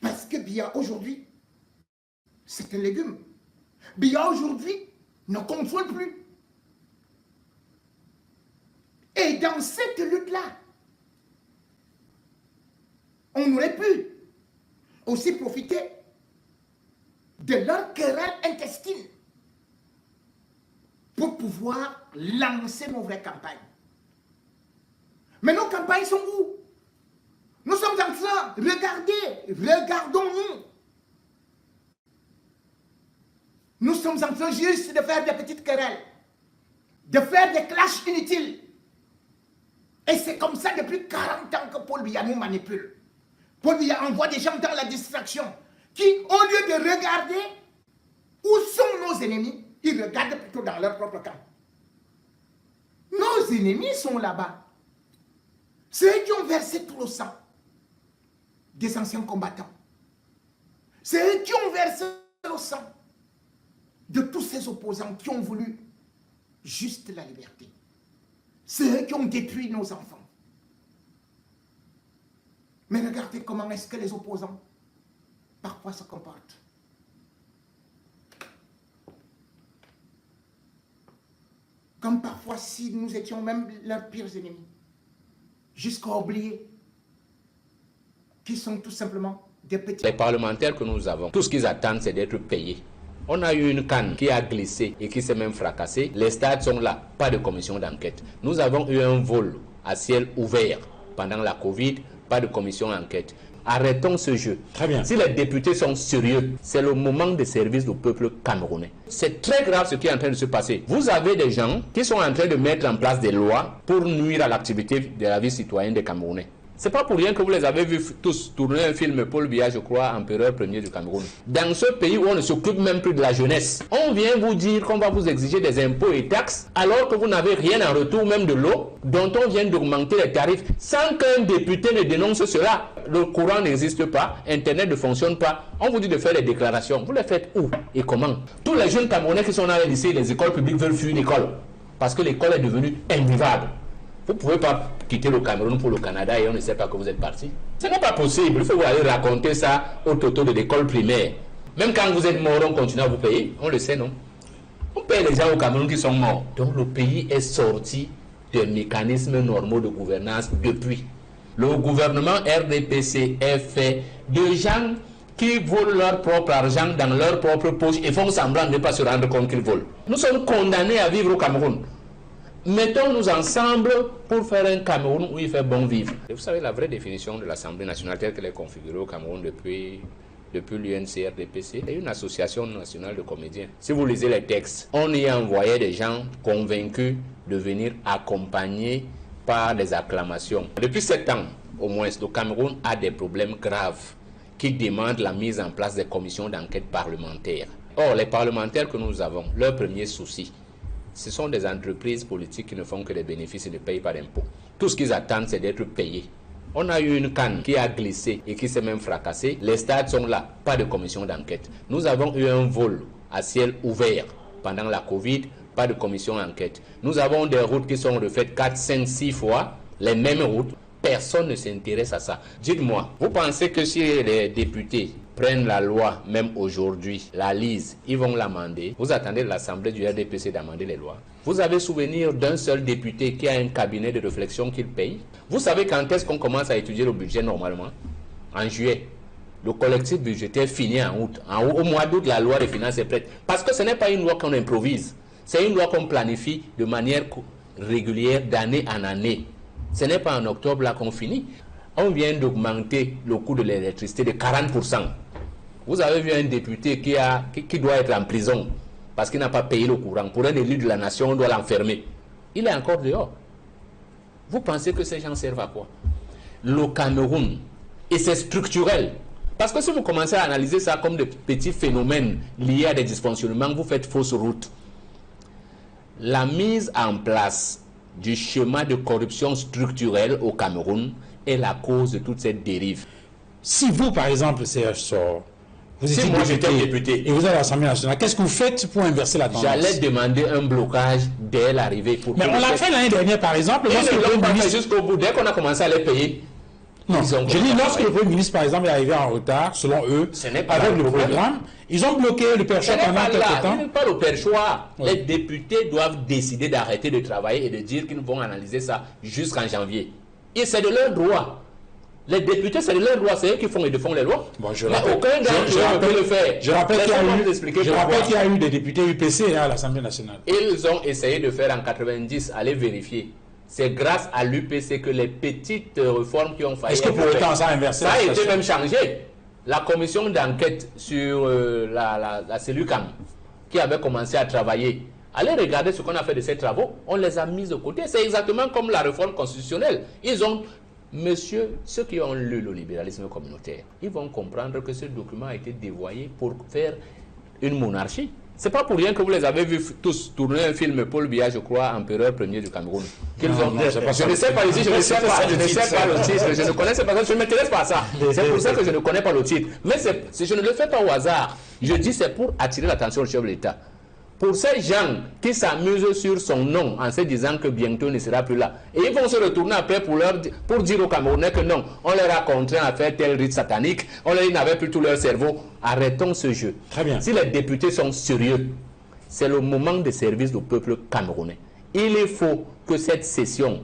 Speaker 2: Parce que bien aujourd'hui, c'est un légume. Bien aujourd'hui ne contrôle plus. Et dans cette lutte-là, on aurait pu aussi profiter de leur querelle intestine pour pouvoir lancer nos vraies campagnes. Mais nos campagnes sont où? Nous sommes en train, regardons-nous. Nous sommes en train juste de faire des petites querelles, de faire des clashs inutiles. Et c'est comme ça depuis 40 ans que Paul Biya nous manipule. Paul Biya envoie des gens dans la distraction qui, au lieu de regarder où sont nos ennemis, ils regardent plutôt dans leur propre camp. Nos ennemis sont là-bas. Ceux qui ont versé tout le sang des anciens combattants. Ceux qui ont versé le sang de tous ces opposants qui ont voulu juste la liberté. Ceux qui ont détruit nos enfants. Mais regardez comment est-ce que les opposants parfois se comportent. Comme parfois si nous étions même leurs pires ennemis. Jusqu'à oublier qu'ils sont tout simplement des des petits...
Speaker 3: Les parlementaires que nous avons, tout ce qu'ils attendent, c'est d'être payés. On a eu une canne qui a glissé et qui s'est même fracassée. Les stades sont là, pas de commission d'enquête. Nous avons eu un vol à ciel ouvert pendant la Covid, pas de commission d'enquête. Arrêtons ce jeu.
Speaker 4: Très bien.
Speaker 3: Si les députés sont sérieux, c'est le moment de service au peuple camerounais. C'est très grave ce qui est en train de se passer. Vous avez des gens qui sont en train de mettre en place des lois pour nuire à l'activité de la vie citoyenne des Camerounais. C'est pas pour rien que vous les avez vus tous tourner un film Paul Biya, je crois, empereur premier du Cameroun. Dans ce pays où on ne s'occupe même plus de la jeunesse, on vient vous dire qu'on va vous exiger des impôts et taxes alors que vous n'avez rien en retour, même de l'eau, dont on vient d'augmenter les tarifs sans qu'un député ne dénonce cela. Le courant n'existe pas, Internet ne fonctionne pas. On vous dit de faire des déclarations. Vous les faites où et comment? Tous les jeunes Camerounais qui sont dans les lycées et les écoles publiques veulent fuir l'école parce que l'école est devenue invivable. Vous ne pouvez pas quitter le Cameroun pour le Canada et on ne sait pas que vous êtes parti. Ce n'est pas possible. Il faut vous aller raconter ça au toto de l'école primaire. Même quand vous êtes mort, on continue à vous payer. On le sait, non? On paye les gens au Cameroun qui sont morts. Donc le pays est sorti des mécanismes normaux de gouvernance depuis. Le gouvernement RDPC est fait de gens qui volent leur propre argent dans leur propre poche et font semblant de ne pas se rendre compte qu'ils volent. Nous sommes condamnés à vivre au Cameroun. Mettons-nous ensemble pour faire un Cameroun où il fait bon vivre. Et vous savez, la vraie définition de l'Assemblée nationale telle qu'elle est configurée au Cameroun depuis l'UNCRDPC, est une association nationale de comédiens. Si vous lisez les textes, on y a envoyé des gens convaincus de venir accompagner par des acclamations. Depuis 7 ans, au moins, le Cameroun a des problèmes graves qui demandent la mise en place des commissions d'enquête parlementaires. Or, les parlementaires que nous avons, leur premier souci, ce sont des entreprises politiques qui ne font que des bénéfices et ne payent pas d'impôts. Tout ce qu'ils attendent, c'est d'être payés. On a eu une canne qui a glissé et qui s'est même fracassée. Les stades sont là, pas de commission d'enquête. Nous avons eu un vol à ciel ouvert pendant la Covid, pas de commission d'enquête. Nous avons des routes qui sont refaites 4, 5, 6 fois, les mêmes routes. Personne ne s'intéresse à ça. Dites-moi, vous pensez que si les députés prennent la loi, même aujourd'hui, la lisent, ils vont l'amender? Vous attendez l'Assemblée du RDPC d'amender les lois? Vous avez souvenir d'un seul député qui a un cabinet de réflexion qu'il paye? Vous savez quand est-ce qu'on commence à étudier le budget normalement? En juillet. Le collectif budgétaire finit en août. Au mois d'août, la loi des finances est prête. Parce que ce n'est pas une loi qu'on improvise. C'est une loi qu'on planifie de manière régulière, d'année en année. Ce n'est pas en octobre là qu'on finit. On vient d'augmenter le coût de l'électricité de 40%. Vous avez vu un député qui doit être en prison parce qu'il n'a pas payé le courant. Pour un élu de la nation, on doit l'enfermer. Il est encore dehors. Vous pensez que ces gens servent à quoi? Le Cameroun, et c'est structurel. Parce que si vous commencez à analyser ça comme des petits phénomènes liés à des dysfonctionnements, vous faites fausse route. La mise en place du schéma de corruption structurelle au Cameroun est la cause de toute cette dérive.
Speaker 4: Si vous, par exemple, Serge Sor, vous
Speaker 3: Si
Speaker 4: étiez
Speaker 3: moi j'étais député
Speaker 4: et vous êtes à l'Assemblée nationale, qu'est-ce que vous faites pour inverser la tendance?
Speaker 3: J'allais demander un blocage dès l'arrivée.
Speaker 4: Mais on l'a fait l'année dernière, par exemple.
Speaker 3: Ils ne l'ont pas fait jusqu'au bout. Dès qu'on a commencé à les payer.
Speaker 4: Non, je dis lorsque le Premier ministre, par exemple, est arrivé en retard, selon eux, avec le programme, ils ont bloqué le perchoir pendant quelques temps.
Speaker 3: Ce n'est pas le perchoir.
Speaker 4: Oui.
Speaker 3: Les députés doivent décider d'arrêter de travailler et de dire qu'ils vont analyser ça jusqu'en janvier. Et c'est de leur droit. Les députés, c'est de leur droit. C'est eux qui font et défendent les lois.
Speaker 4: Bon,
Speaker 3: mais aucun d'entre eux ne peut le faire.
Speaker 4: Je rappelle qu'il y a eu des députés UPC à l'Assemblée nationale.
Speaker 3: Ils ont essayé de faire en 90, allez vérifier. C'est grâce à l'UPC que les petites réformes qui ont failli.
Speaker 4: Est-ce que pour autant ça a inversé?
Speaker 3: Ça a été même changé. La commission d'enquête sur la cellule CAM, qui avait commencé à travailler, allez regarder ce qu'on a fait de ces travaux, on les a mis de côté. C'est exactement comme la réforme constitutionnelle. Ils ont, monsieur, ceux qui ont lu le libéralisme communautaire, ils vont comprendre que ce document a été dévoyé pour faire une monarchie. C'est pas pour rien que vous les avez vus tous tourner un film Paul Biya, je crois, empereur premier du Cameroun. Je ne sais pas ici, je ne sais pas le titre, je ne connais pas, je ne m'intéresse pas à ça. C'est pour ça que je ne connais pas le titre. Mais je ne le fais pas au hasard. Je dis c'est pour attirer l'attention du chef de l'État. Pour ces gens qui s'amusent sur son nom en se disant que bientôt il ne sera plus là. Et ils vont se retourner après pour dire aux Camerounais que non, on leur a contraint à faire tel rite satanique, ils n'avaient plus tout leur cerveau. Arrêtons ce jeu.
Speaker 4: Très bien.
Speaker 3: Si les députés sont sérieux, c'est le moment de service au peuple camerounais. Il faut que cette session,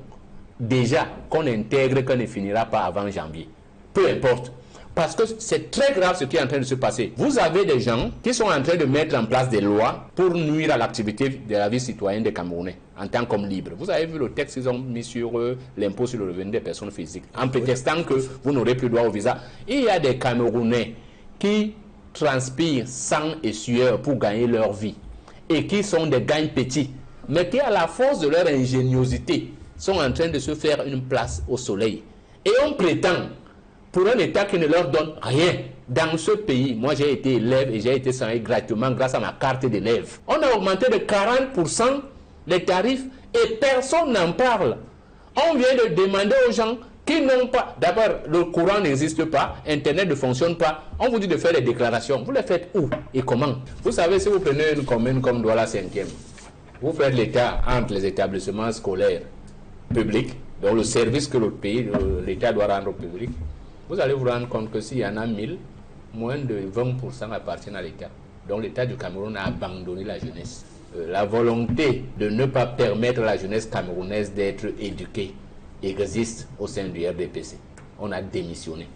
Speaker 3: déjà qu'on intègre, qu'elle ne finira pas avant janvier. Peu importe. Parce que c'est très grave ce qui est en train de se passer. Vous avez des gens qui sont en train de mettre en place des lois pour nuire à l'activité de la vie citoyenne des Camerounais en tant qu'hommes libres. Vous avez vu le texte qu'ils ont mis sur l'impôt sur le revenu des personnes physiques, en prétextant que vous n'aurez plus droit au visa. Et il y a des Camerounais qui transpirent sang et sueur pour gagner leur vie et qui sont des gagnes petits, mais qui à la force de leur ingéniosité sont en train de se faire une place au soleil. Et on prétend, pour un État qui ne leur donne rien, dans ce pays, moi j'ai été élève et j'ai été soigné gratuitement grâce à ma carte d'élève. On a augmenté de 40% les tarifs et personne n'en parle. On vient de demander aux gens qui n'ont pas, d'abord le courant n'existe pas, Internet ne fonctionne pas, on vous dit de faire des déclarations. Vous les faites où et comment? Vous savez, si vous prenez une commune comme Douala 5e, vous faites l'état entre les établissements scolaires publics, donc le service que le pays, l'État doit rendre au public, vous allez vous rendre compte que s'il y en a 1000, moins de 20% appartiennent à l'État. Donc l'État du Cameroun a abandonné la jeunesse. La volonté de ne pas permettre à la jeunesse camerounaise d'être éduquée existe au sein du RDPC. On a démissionné.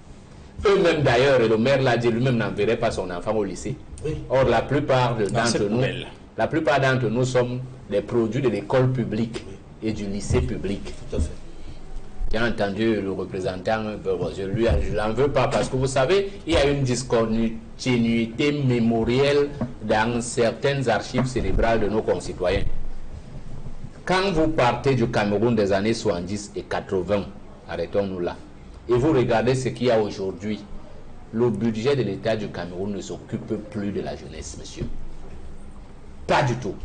Speaker 3: Eux-mêmes d'ailleurs, et le maire l'a dit, lui-même n'enverrait pas son enfant au lycée. Oui. Or la plupart d'entre nous sommes des produits de l'école publique et du lycée public. Tout à fait. J'ai entendu le représentant, je l'en veux pas parce que vous savez, il y a une discontinuité mémorielle dans certaines archives cérébrales de nos concitoyens. Quand vous partez du Cameroun des années 70 et 80, arrêtons-nous là, et vous regardez ce qu'il y a aujourd'hui, le budget de l'État du Cameroun ne s'occupe plus de la jeunesse, monsieur. Pas du tout.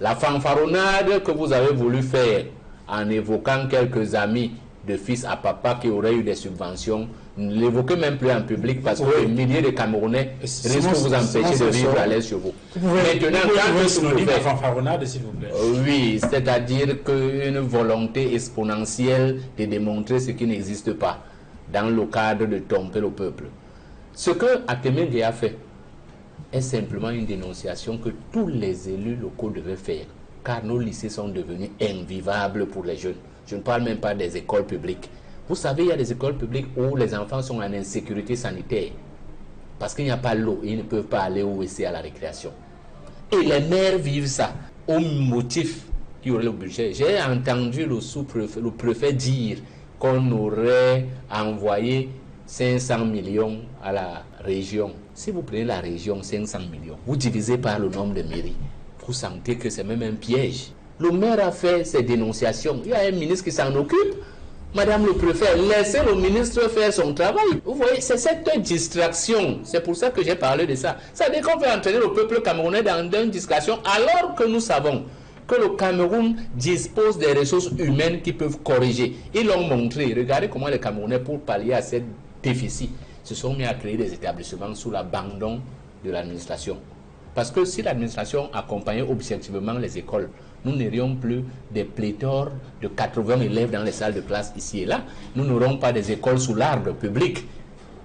Speaker 3: La fanfaronnade que vous avez voulu faire en évoquant quelques amis de fils à papa qui auraient eu des subventions, ne l'évoquez même plus en public parce que des milliers de Camerounais risquent de vous empêcher de vivre à l'aise chez vous. Maintenant,
Speaker 4: fanfaronnade, s'il vous plaît.
Speaker 3: Oui, c'est-à-dire qu'une volonté exponentielle de démontrer ce qui n'existe pas dans le cadre de tromper le peuple. Ce que Atemenge a fait est simplement une dénonciation que tous les élus locaux devaient faire, car nos lycées sont devenus invivables pour les jeunes. Je ne parle même pas des écoles publiques. Vous savez, il y a des écoles publiques où les enfants sont en insécurité sanitaire parce qu'il n'y a pas l'eau et ils ne peuvent pas aller au WC à la récréation. Et les maires vivent ça au motif qu'il y aurait le budget. J'ai entendu le préfet dire qu'on aurait envoyé 500 millions à la région. Si vous prenez la région, 500 millions, vous divisez par le nombre de mairies, vous sentez que c'est même un piège. Le maire a fait ses dénonciations. Il y a un ministre qui s'en occupe. Madame le préfet, laissez le ministre faire son travail. Vous voyez, c'est cette distraction. C'est pour ça que j'ai parlé de ça. Ça veut dire qu'on veut entraîner le peuple camerounais dans une distraction alors que nous savons que le Cameroun dispose des ressources humaines qui peuvent corriger. Ils l'ont montré. Regardez comment les Camerounais, pour pallier à ce déficit, se sont mis à créer des établissements sous l'abandon de l'administration. Parce que si l'administration accompagnait objectivement les écoles, nous n'aurions plus des pléthores de 80 élèves dans les salles de classe ici et là. Nous n'aurons pas des écoles sous l'arbre public.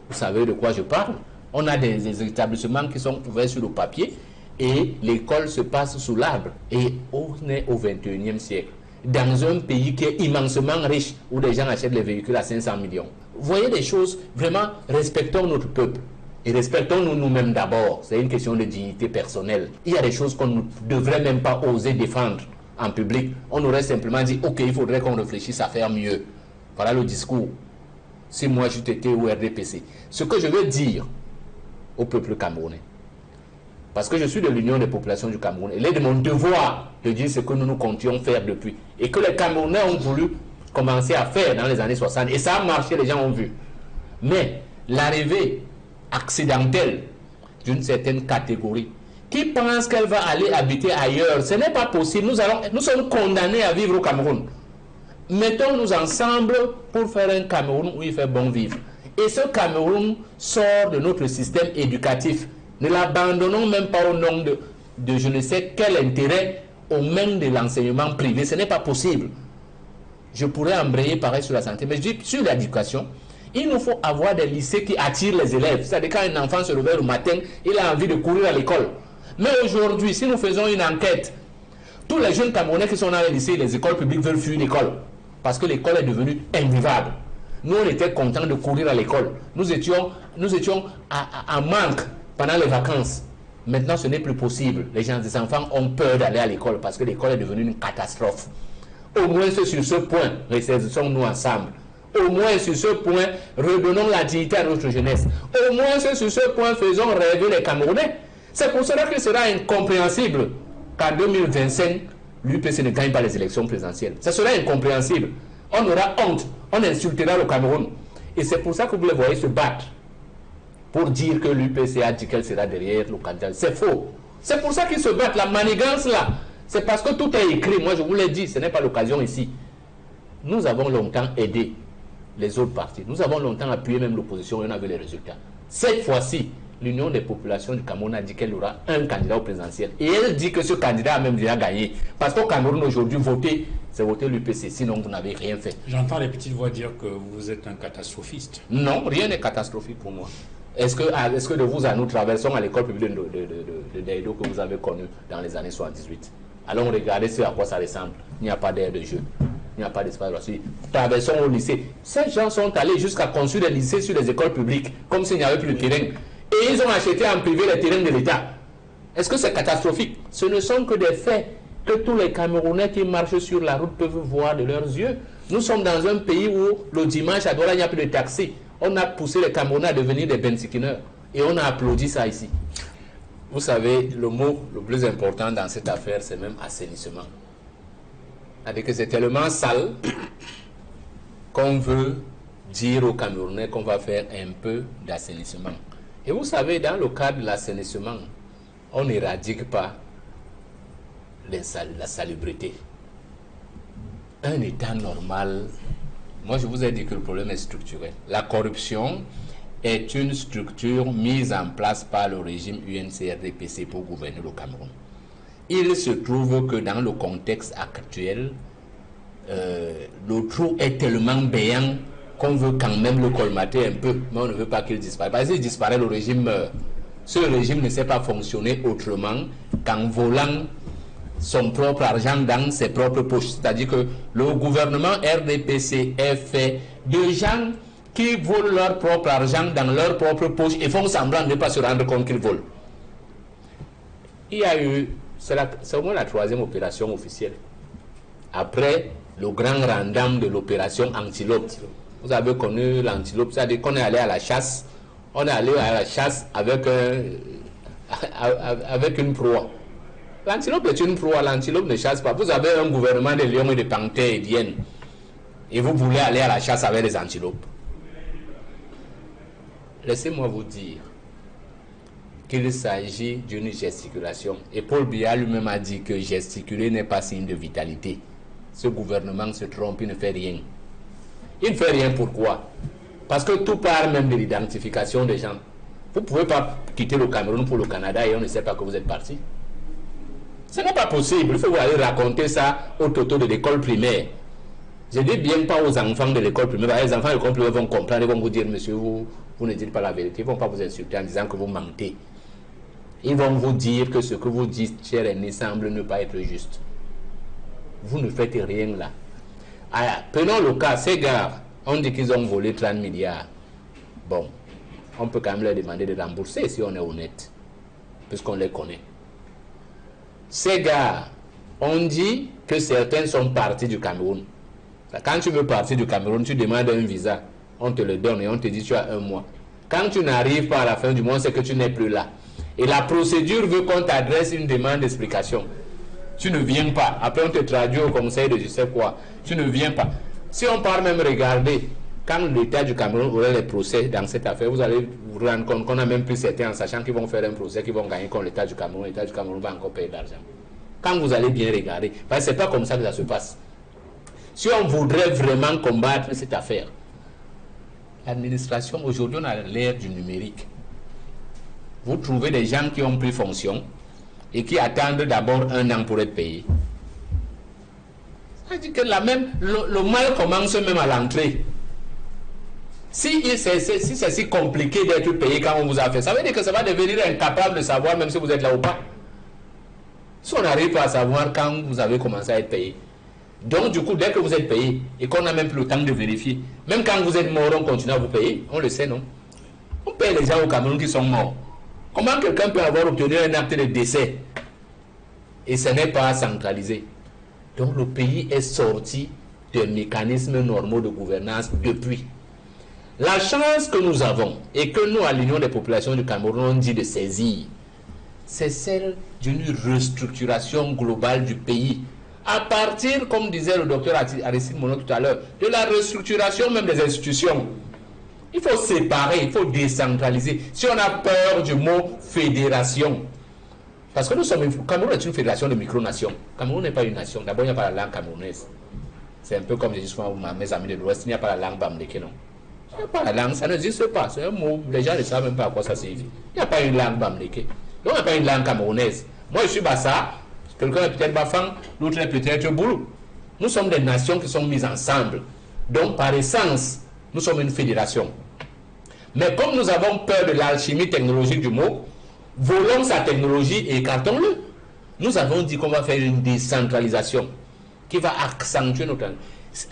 Speaker 3: Vous savez de quoi je parle? On a des établissements qui sont ouverts sur le papier et l'école se passe sous l'arbre. Et on est au 21e siècle, dans un pays qui est immensement riche, où les gens achètent les véhicules à 500 millions. Vous voyez des choses, vraiment, respectons notre peuple. Et respectons-nous nous-mêmes d'abord. C'est une question de dignité personnelle. Il y a des choses qu'on ne devrait même pas oser défendre en public. On aurait simplement dit, ok, il faudrait qu'on réfléchisse à faire mieux. Voilà le discours. Si moi j'étais au RDPC. Ce que je veux dire au peuple camerounais, parce que je suis de l'Union des populations du Cameroun, il est de mon devoir de dire ce que nous comptions faire depuis. Et que les Camerounais ont voulu commencer à faire dans les années 60. Et ça a marché, les gens ont vu. Mais l'arrivée accidentelle d'une certaine catégorie qui pense qu'elle va aller habiter ailleurs, ce n'est pas possible. Nous sommes condamnés à vivre au Cameroun. Mettons-nous ensemble pour faire un Cameroun où il fait bon vivre. Et ce Cameroun sort de notre système éducatif. Ne l'abandonnons même pas au nom de je ne sais quel intérêt aux mains de l'enseignement privé. Ce n'est pas possible. Je pourrais embrayer pareil sur la santé, mais je dis sur l'éducation. Il nous faut avoir des lycées qui attirent les élèves. C'est-à-dire quand un enfant se réveille le matin, il a envie de courir à l'école. Mais aujourd'hui, si nous faisons une enquête, tous les jeunes Camerounais qui sont dans les lycées et les écoles publiques veulent fuir l'école. Parce que l'école est devenue invivable. Nous, on était contents de courir à l'école. Nous étions en manque pendant les vacances. Maintenant, ce n'est plus possible. Les enfants ont peur d'aller à l'école parce que l'école est devenue une catastrophe. Au moins, sur ce point, ressaisissons-nous ensemble. Au moins, sur ce point, redonnons la dignité à notre jeunesse. Au moins, sur ce point, faisons rêver les Camerounais. C'est pour cela qu'il sera incompréhensible qu'en 2025, l'UPC ne gagne pas les élections présidentielles. Ça sera incompréhensible. On aura honte. On insultera le Cameroun. Et c'est pour ça que vous les voyez se battre pour dire que l'UPC a dit qu'elle sera derrière le candidat. C'est faux. C'est pour ça qu'ils se battent. La manigance là, c'est parce que tout est écrit. Moi, je vous l'ai dit, ce n'est pas l'occasion ici. Nous avons longtemps aidé les autres partis. Nous avons longtemps appuyé même l'opposition et on a vu les résultats. Cette fois-ci, l'Union des populations du Cameroun a dit qu'elle aura un candidat au présidentiel. Et elle dit que ce candidat a même déjà gagné. Parce qu'au Cameroun aujourd'hui, c'est voter l'UPC. Sinon, vous n'avez rien fait.
Speaker 4: J'entends les petites voix dire que vous êtes un catastrophiste.
Speaker 3: Non, rien n'est catastrophique pour moi. Est-ce que de vous à nous traversons à l'école publique de Daido que vous avez connue dans les années 78? Allons regarder ce à quoi ça ressemble. Il n'y a pas d'air de jeu. Il n'y a pas d'espace. Traversons au lycée. Ces gens sont allés jusqu'à construire des lycées sur les écoles publiques, comme s'il n'y avait plus de terrain. Et ils ont acheté en privé les terrains de l'État. Est-ce que c'est catastrophique? Ce ne sont que des faits que tous les Camerounais qui marchent sur la route peuvent voir de leurs yeux. Nous sommes dans un pays où le dimanche à Douala, il n'y a plus de taxis. On a poussé les Camerounais à devenir des bensikineurs. Et on a applaudi ça ici. Vous savez, le mot le plus important dans cette affaire, c'est même assainissement. C'est-à-dire que c'est tellement sale qu'on veut dire aux Camerounais qu'on va faire un peu d'assainissement. Et vous savez, dans le cadre de l'assainissement, on n'éradique pas la salubrité. Un État normal, moi je vous ai dit que le problème est structurel. La corruption est une structure mise en place par le régime UNCRDPC pour gouverner le Cameroun. Il se trouve que dans le contexte actuel, le trou est tellement béant qu'on veut quand même le colmater un peu, mais on ne veut pas qu'il disparaisse. Parce que s'il disparaît, le régime meurt. Ce régime ne sait pas fonctionner autrement qu'en volant son propre argent dans ses propres poches. C'est-à-dire que le gouvernement RDPC est fait de gens qui volent leur propre argent dans leur propre poche et font semblant de ne pas se rendre compte qu'ils volent. Il y a eu, c'est au moins la troisième opération officielle. Après le grand randam de l'opération Antilope. Vous avez connu l'antilope, c'est-à-dire qu'on est allé à la chasse. On est allé à la chasse avec une proie. L'antilope est une proie, l'antilope ne chasse pas. Vous avez un gouvernement de lions et de panthères et d'hyènes. Et vous voulez aller à la chasse avec les antilopes. Laissez-moi vous dire qu'il s'agit d'une gesticulation. Et Paul Biya lui-même a dit que gesticuler n'est pas signe de vitalité. Ce gouvernement se trompe, il ne fait rien. Il ne fait rien, pourquoi? Parce que tout part même de l'identification des gens. Vous ne pouvez pas quitter le Cameroun pour le Canada et on ne sait pas que vous êtes parti. Ce n'est pas possible. Il faut vous aller raconter ça aux totos de l'école primaire. Je dis bien pas aux enfants de l'école primaire. Les enfants de l'école primaire vont comprendre, ils vont vous dire, monsieur, vous ne dites pas la vérité. Ils ne vont pas vous insulter en disant que vous mentez. Ils vont vous dire que ce que vous dites, cher aîné, semble ne pas être juste. Vous ne faites rien là. Alors, prenons le cas, ces gars, on dit qu'ils ont volé 30 milliards. Bon, on peut quand même leur demander de rembourser si on est honnête, puisqu'on les connaît. Ces gars, on dit que certains sont partis du Cameroun. Quand tu veux partir du Cameroun, tu demandes un visa, on te le donne et on te dit tu as 1 mois. Quand tu n'arrives pas à la fin du mois, c'est que tu n'es plus là. Et la procédure veut qu'on t'adresse une demande d'explication. Tu ne viens pas. Après, on te traduit au conseil de je sais quoi. Tu ne viens pas. Si on part même regarder, quand l'État du Cameroun aurait les procès dans cette affaire, vous allez vous rendre compte qu'on a même pris certains en sachant qu'ils vont faire un procès, qu'ils vont gagner contre l'État du Cameroun. L'État du Cameroun va encore payer de l'argent. Quand vous allez bien regarder, parce que ce n'est pas comme ça que ça se passe. Si on voudrait vraiment combattre cette affaire, l'administration, aujourd'hui, on a l'ère du numérique. Vous trouvez des gens qui ont pris fonction et qui attendent d'abord 1 an pour être payés. Ça veut dire que le mal commence même à l'entrée. Si c'est si compliqué d'être payé quand on vous a fait, ça veut dire que ça va devenir incapable de savoir même si vous êtes là ou pas. Si on n'arrive pas à savoir quand vous avez commencé à être payé. Donc, du coup, dès que vous êtes payé et qu'on n'a même plus le temps de vérifier, même quand vous êtes mort, on continue à vous payer. On le sait, non? On paye les gens au Cameroun qui sont morts. Comment quelqu'un peut avoir obtenu un acte de décès et ce n'est pas centralisé? Donc, le pays est sorti des mécanismes normaux de gouvernance depuis. La chance que nous avons et que nous, à l'Union des populations du Cameroun, on dit de saisir, c'est celle d'une restructuration globale du pays. À partir, comme disait le docteur Aristide Mono tout à l'heure, de la restructuration même des institutions. Il faut séparer, il faut décentraliser. Si on a peur du mot fédération, parce que nous sommes, Cameroun est une fédération de micronations. Cameroun n'est pas une nation. D'abord, il n'y a pas la langue camerounaise. C'est un peu comme je dis souvent à mes amis de l'Ouest, il n'y a pas la langue bamléké, non. Il n'y a pas la langue, ça n'existe pas. C'est un mot, les gens ne savent même pas à quoi ça signifie. Il n'y a pas une langue bamléké. Donc, il n'y a pas une langue camerounaise. Moi, je suis Bassa, quelqu'un est peut-être Bafang, l'autre est peut-être Boulou. Nous sommes des nations qui sont mises ensemble. Donc, par essence, nous sommes une fédération. Mais comme nous avons peur de l'alchimie technologique du mot, volons sa technologie et écartons-le. Nous avons dit qu'on va faire une décentralisation qui va accentuer notre...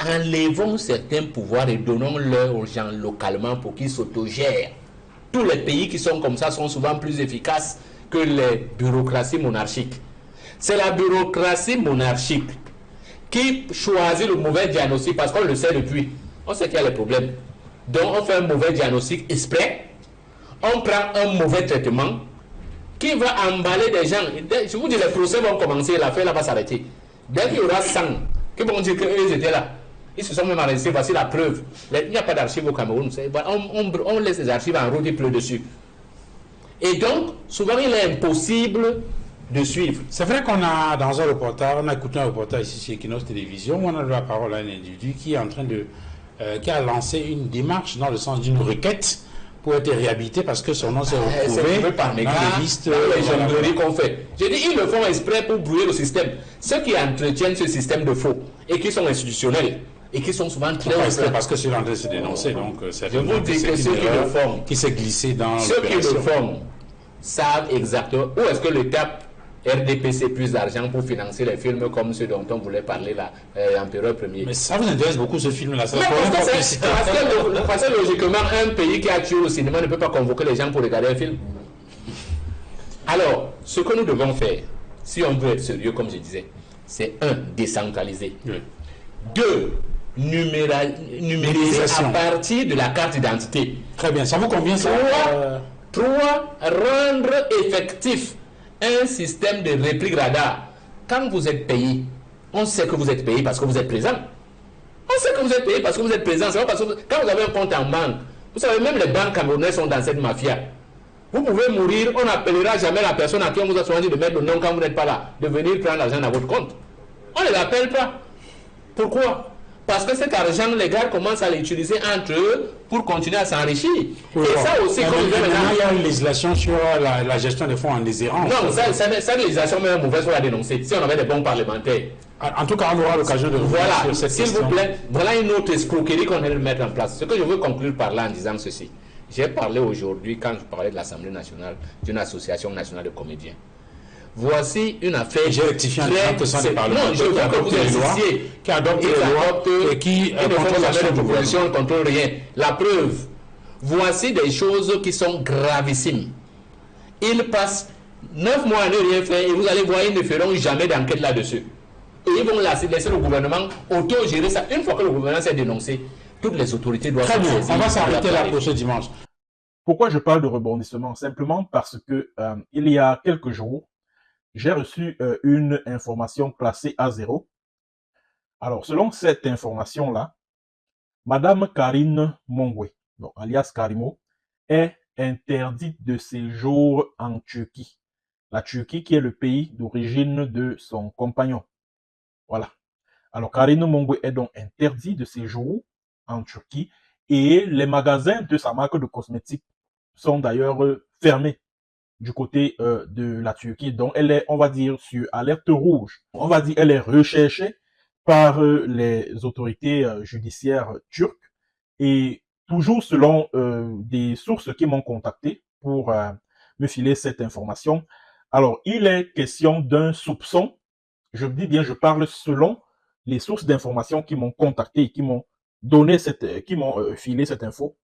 Speaker 3: Enlevons certains pouvoirs et donnons-leur aux gens localement pour qu'ils s'autogèrent. Tous les pays qui sont comme ça sont souvent plus efficaces que les bureaucraties monarchiques. C'est la bureaucratie monarchique qui choisit le mauvais diagnostic parce qu'on le sait depuis. On sait qu'il y a les problèmes. Donc on fait un mauvais diagnostic exprès, on prend un mauvais traitement qui va emballer des gens. Je vous dis, les procès vont commencer, l'affaire là va s'arrêter. Dès qu'il y aura 100, qui vont dire qu'eux étaient là, ils se sont même arrêtés, voici la preuve. Il n'y a pas d'archives au Cameroun, on laisse les archives en route, il pleut dessus. Et donc, souvent il est impossible de suivre.
Speaker 4: C'est vrai qu'on a, dans un reportage, on a écouté un reportage ici chez Equinox Télévision, où on a donné la parole à un individu qui est en train de... qui a lancé une démarche dans le sens d'une requête pour être réhabilité parce que son nom s'est retrouvé
Speaker 3: par
Speaker 4: dans les listes.
Speaker 3: Les jongleries qu'on fait. J'ai dit, ils le font exprès pour brouiller le système. Ceux qui entretiennent ce système de faux et qui sont institutionnels et qui sont souvent très...
Speaker 4: Parce que c'est en train de se dénoncer, donc c'est
Speaker 3: je vous dis que ceux qui le font,
Speaker 4: qui s'est glissé dans
Speaker 3: ceux qui le font savent exactement où est-ce que l'État RDPC plus d'argent pour financer les films comme ceux dont on voulait parler là, l'Empereur Premier.
Speaker 4: Mais ça vous intéresse beaucoup ce film-là?
Speaker 3: Parce que logiquement, un pays qui a tué au cinéma ne peut pas convoquer les gens pour regarder un film. Alors, ce que nous devons faire, si on veut être sérieux, comme je disais, c'est un, décentraliser.
Speaker 4: Oui.
Speaker 3: Deux, numériser à partir de la carte d'identité.
Speaker 4: Très bien, ça vous convient ça?
Speaker 3: Trois, rendre effectif un système de réplique radar. Quand vous êtes payé, on sait que vous êtes payé parce que vous êtes présent. On sait que vous êtes payé parce que vous êtes présent. C'est pas parce que quand vous avez un compte en banque, vous savez, même les banques camerounaises sont dans cette mafia. Vous pouvez mourir, on n'appellera jamais la personne à qui on vous a choisi de mettre le nom quand vous n'êtes pas là, de venir prendre l'argent dans votre compte. On ne l'appelle pas. Pourquoi? Parce que cet argent, les gars commencent à l'utiliser entre eux pour continuer à s'enrichir.
Speaker 4: Oui,
Speaker 3: et ça aussi, comme
Speaker 4: il y a une législation sur la gestion des fonds en déshérence.
Speaker 3: Non, cette législation même mauvaise, on l'a dénoncer. Si on avait des bons parlementaires.
Speaker 4: En tout cas, on aura l'occasion de revenir sur cette
Speaker 3: s'il
Speaker 4: question.
Speaker 3: vous plaît, voilà une autre escroquerie qu'on allait mettre en place. Ce que je veux conclure par là en disant ceci. J'ai parlé aujourd'hui, quand je parlais de l'Assemblée nationale, d'une association nationale de comédiens. Voici une affaire.
Speaker 4: J'ai rectifié en disant que ça n'est pas le
Speaker 3: non, je veux que vous insistiez.
Speaker 4: Qui adopte les lois et qui contrôle l'action du gouvernement.
Speaker 3: Ne contrôle rien. La preuve, voici des choses qui sont gravissimes. Ils passent 9 mois à ne rien faire et vous allez voir, ils ne feront jamais d'enquête là-dessus. Et ils vont laisser le gouvernement auto-gérer ça. Une fois que le gouvernement s'est dénoncé, toutes les autorités doivent...
Speaker 4: Très bien, on va s'arrêter là pour ce dimanche.
Speaker 5: Pourquoi je parle de rebondissement? Simplement parce que il y a quelques jours, j'ai reçu une information classée à 0. Alors, selon cette information-là, Madame Karine Mongwe, donc, alias Karimo, est interdite de séjour en Turquie. La Turquie qui est le pays d'origine de son compagnon. Voilà. Alors, Karine Mongwe est donc interdite de séjour en Turquie et les magasins de sa marque de cosmétiques sont d'ailleurs fermés du côté de la Turquie. Donc, elle est, on va dire, sur alerte rouge. On va dire, elle est recherchée par les autorités judiciaires turques. Et toujours selon des sources qui m'ont contacté pour me filer cette information. Alors, il est question d'un soupçon. Je dis bien, je parle selon les sources d'informations qui m'ont contacté et qui m'ont donné qui m'ont filé cette info,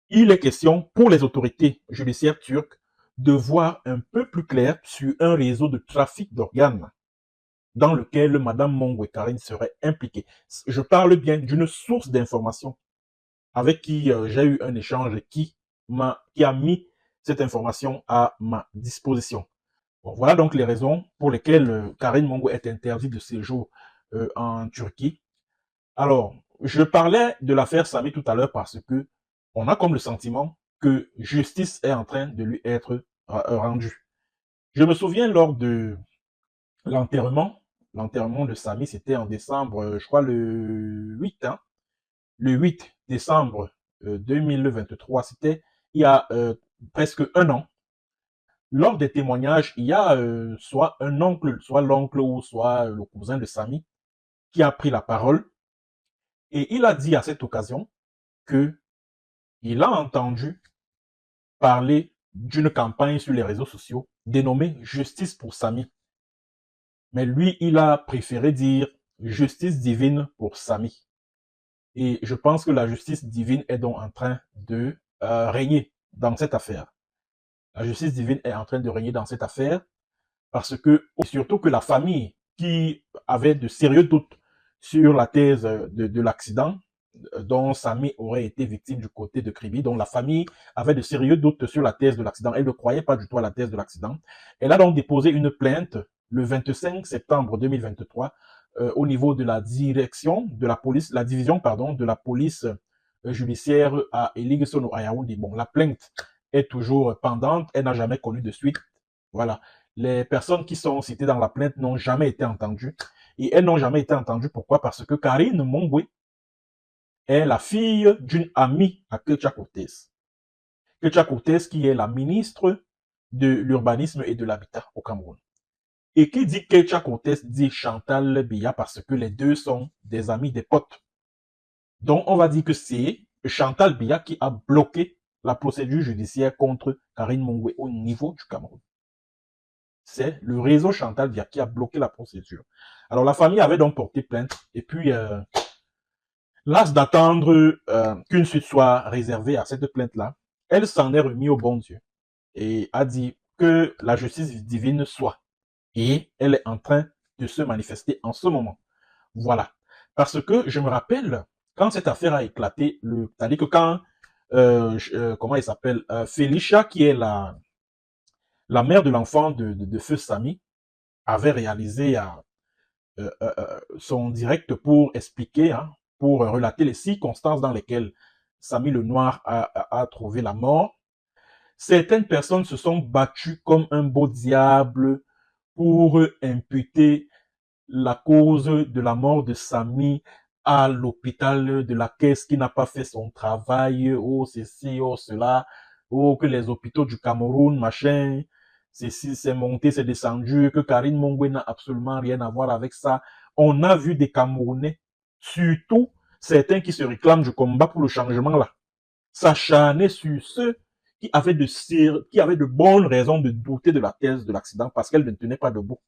Speaker 5: il est question pour les autorités judiciaires turques de voir un peu plus clair sur un réseau de trafic d'organes dans lequel Madame Mongwe Karine serait impliquée. Je parle bien d'une source d'information avec qui j'ai eu un échange qui a mis cette information à ma disposition. Bon, voilà donc les raisons pour lesquelles Karine Mongwe est interdite de séjour en Turquie. Alors, je parlais de l'affaire Sami tout à l'heure parce que on a comme le sentiment que justice est en train de lui être rendue. Je me souviens lors de l'enterrement de Sami, c'était en décembre, je crois le 8, hein, le 8 décembre 2023, c'était il y a presque un an. Lors des témoignages, il y a soit un oncle, soit l'oncle ou soit le cousin de Sami qui a pris la parole et il a dit à cette occasion que il a entendu parler d'une campagne sur les réseaux sociaux dénommée Justice pour Sami. Mais lui, il a préféré dire Justice divine pour Sami. Et je pense que la justice divine est donc en train de régner dans cette affaire. La justice divine est en train de régner dans cette affaire parce que, surtout que la famille qui avait de sérieux doutes sur la thèse de l'accident dont Sami aurait été victime du côté de Kribi, dont la famille avait de sérieux doutes sur la thèse de l'accident. Elle ne croyait pas du tout à la thèse de l'accident. Elle a donc déposé une plainte le 25 septembre 2023 au niveau de la direction de la police, la division, pardon, de la police judiciaire à Eligesono à Yaoundé. Bon, la plainte est toujours pendante, elle n'a jamais connu de suite. Voilà. Les personnes qui sont citées dans la plainte n'ont jamais été entendues. Et elles n'ont jamais été entendues. Pourquoi? Parce que Karine Mongwe est la fille d'une amie à Ketia Cortez. Ketia Cortez qui est la ministre de l'urbanisme et de l'habitat au Cameroun. Et qui dit Ketia Cortez dit Chantal Biya parce que les deux sont des amis, des potes. Donc on va dire que c'est Chantal Biya qui a bloqué la procédure judiciaire contre Karine Mongwe au niveau du Cameroun. C'est le réseau Chantal Biya qui a bloqué la procédure. Alors la famille avait donc porté plainte et puis las d'attendre qu'une suite soit réservée à cette plainte-là, elle s'en est remise au bon Dieu et a dit que la justice divine soit. Et elle est en train de se manifester en ce moment. Voilà. Parce que je me rappelle, quand cette affaire a éclaté, c'est-à-dire que quand, comment il s'appelle, Felicia, qui est la mère de l'enfant de feu Sami, avait réalisé son direct pour expliquer, hein, pour relater les circonstances dans lesquelles Sami le Noir a trouvé la mort. Certaines personnes se sont battues comme un beau diable pour imputer la cause de la mort de Sami à l'hôpital de la Caisse qui n'a pas fait son travail, oh ceci, oh cela, oh que les hôpitaux du Cameroun, machin, ceci c'est monté, c'est descendu, que Karine Mongwe n'a absolument rien à voir avec ça. On a vu des Camerounais, surtout certains qui se réclament du combat pour le changement là, s'acharner sur ceux qui avaient de bonnes raisons de douter de la thèse de l'accident parce qu'elle ne tenait pas debout.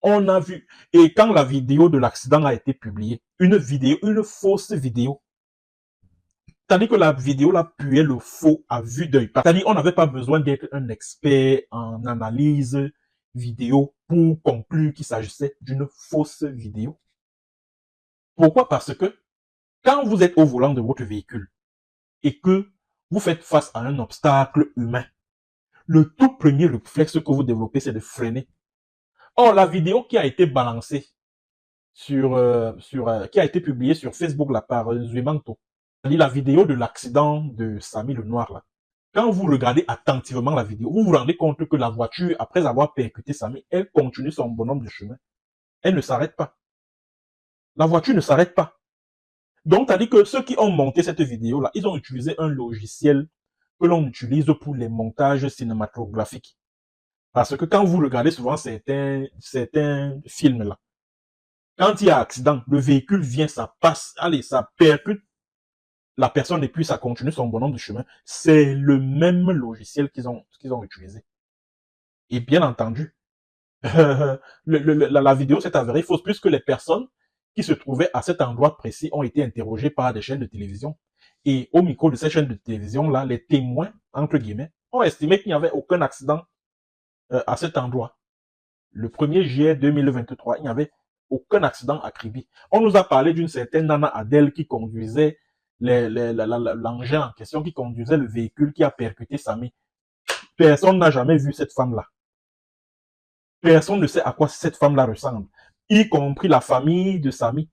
Speaker 5: On a vu, et quand la vidéo de l'accident a été publiée, une fausse vidéo, c'est-à-dire que la vidéo là puait le faux à vue d'œil. C'est-à-dire on n'avait pas besoin d'être un expert en analyse vidéo pour conclure qu'il s'agissait d'une fausse vidéo. Pourquoi? Parce que quand vous êtes au volant de votre véhicule et que vous faites face à un obstacle humain, le tout premier réflexe que vous développez, c'est de freiner. Or, la vidéo qui a été balancée qui a été publiée sur Facebook là, par Zuimanto, c'est-à-dire la vidéo de l'accident de Sami le Noir là. Quand vous regardez attentivement la vidéo, vous vous rendez compte que la voiture, après avoir percuté Sami, elle continue son bonhomme de chemin. Elle ne s'arrête pas. La voiture ne s'arrête pas. Donc, c'est-à-dire que ceux qui ont monté cette vidéo-là, ils ont utilisé un logiciel que l'on utilise pour les montages cinématographiques. Parce que quand vous regardez souvent certains films-là, quand il y a accident, le véhicule vient, ça passe, allez, ça percute la personne et puis ça continue son bonhomme de chemin. C'est le même logiciel qu'ils ont utilisé. Et bien entendu, La vidéo s'est avérée fausse puisque les personnes qui se trouvaient à cet endroit précis ont été interrogées par des chaînes de télévision. Et au micro de ces chaînes de télévision-là, les témoins, entre guillemets, ont estimé qu'il n'y avait aucun accident à cet endroit. Le 1er juillet 2023, il n'y avait aucun accident à Kribi. On nous a parlé d'une certaine Nana Adèle qui conduisait l'engin en question, qui conduisait le véhicule qui a percuté Samy. Personne n'a jamais vu cette femme-là. Personne ne sait à quoi cette femme-là ressemble, y compris la famille de Samy,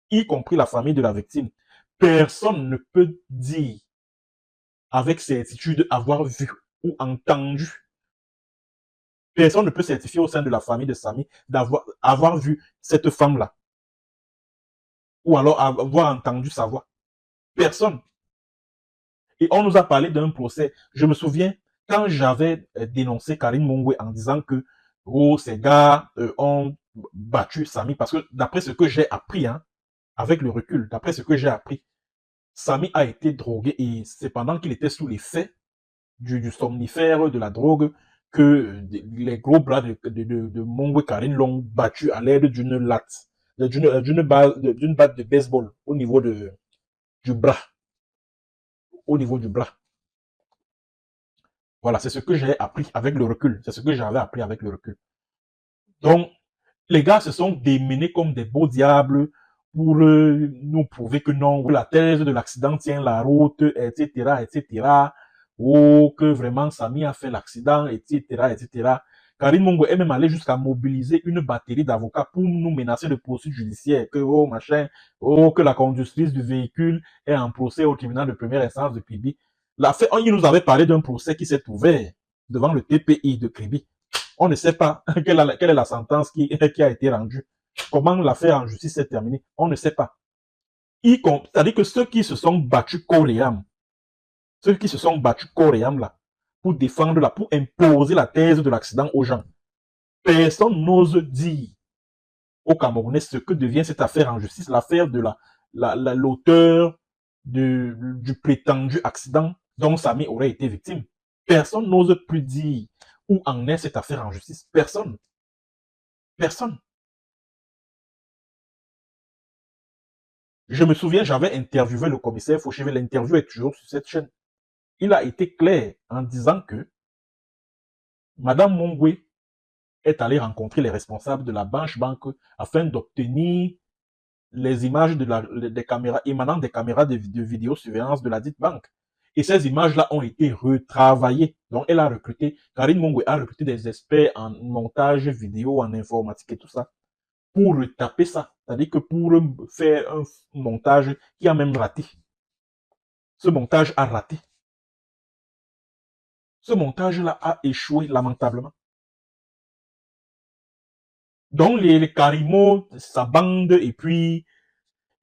Speaker 5: y compris la famille de la victime. Personne ne peut dire avec certitude avoir vu ou entendu. Personne ne peut certifier au sein de la famille de Samy avoir vu cette femme-là. Ou alors avoir entendu sa voix. Personne. Et on nous a parlé d'un procès. Je me souviens, quand j'avais dénoncé Karine Mongwe en disant que ces gars ont battu Samy, parce que d'après ce que j'ai appris, hein, avec le recul, d'après ce que j'ai appris, Samy a été drogué et c'est pendant qu'il était sous l'effet du somnifère, de la drogue, que les gros bras de Mongwe Karine l'ont battu à l'aide d'une latte, d'une batte de baseball au niveau du bras. Au niveau du bras. Voilà, c'est ce que j'ai appris avec le recul. C'est ce que j'avais appris avec le recul. Donc, les gars se sont démenés comme des beaux diables pour nous prouver que non, la thèse de l'accident tient la route, etc., etc. Oh, que vraiment Samy a fait l'accident, etc., etc. Karine Mongwe est même allé jusqu'à mobiliser une batterie d'avocats pour nous menacer de poursuites judiciaires, que oh machin, oh que la conductrice du véhicule est en procès au tribunal de première instance de Kribi. Il nous avait parlé d'un procès qui s'est ouvert devant le TPI de Kribi. On ne sait pas quelle est la sentence qui a été rendue. Comment l'affaire en justice s'est terminée, on ne sait pas. C'est-à-dire que ceux qui se sont battus corps et âme, là, pour défendre, là, pour imposer la thèse de l'accident aux gens, personne n'ose dire au Camerounais ce que devient cette affaire en justice, l'affaire de l'auteur du prétendu accident dont Samy aurait été victime. Personne n'ose plus dire où en est cette affaire en justice. Personne. Personne. Je me souviens, j'avais interviewé le commissaire Fauchevet, l'interview est toujours sur cette chaîne. Il a été clair en disant que Madame Mongwe est allée rencontrer les responsables de la Banque afin d'obtenir les images des caméras émanant des caméras de vidéosurveillance de la dite banque. Et ces images-là ont été retravaillées. Donc, elle a recruté, Karine Mongwe a recruté des experts en montage vidéo, en informatique et tout ça, pour retaper ça. C'est-à-dire que pour faire un montage qui a même raté. Ce montage a raté. Ce montage-là a échoué lamentablement. Donc, les Karimo, sa bande,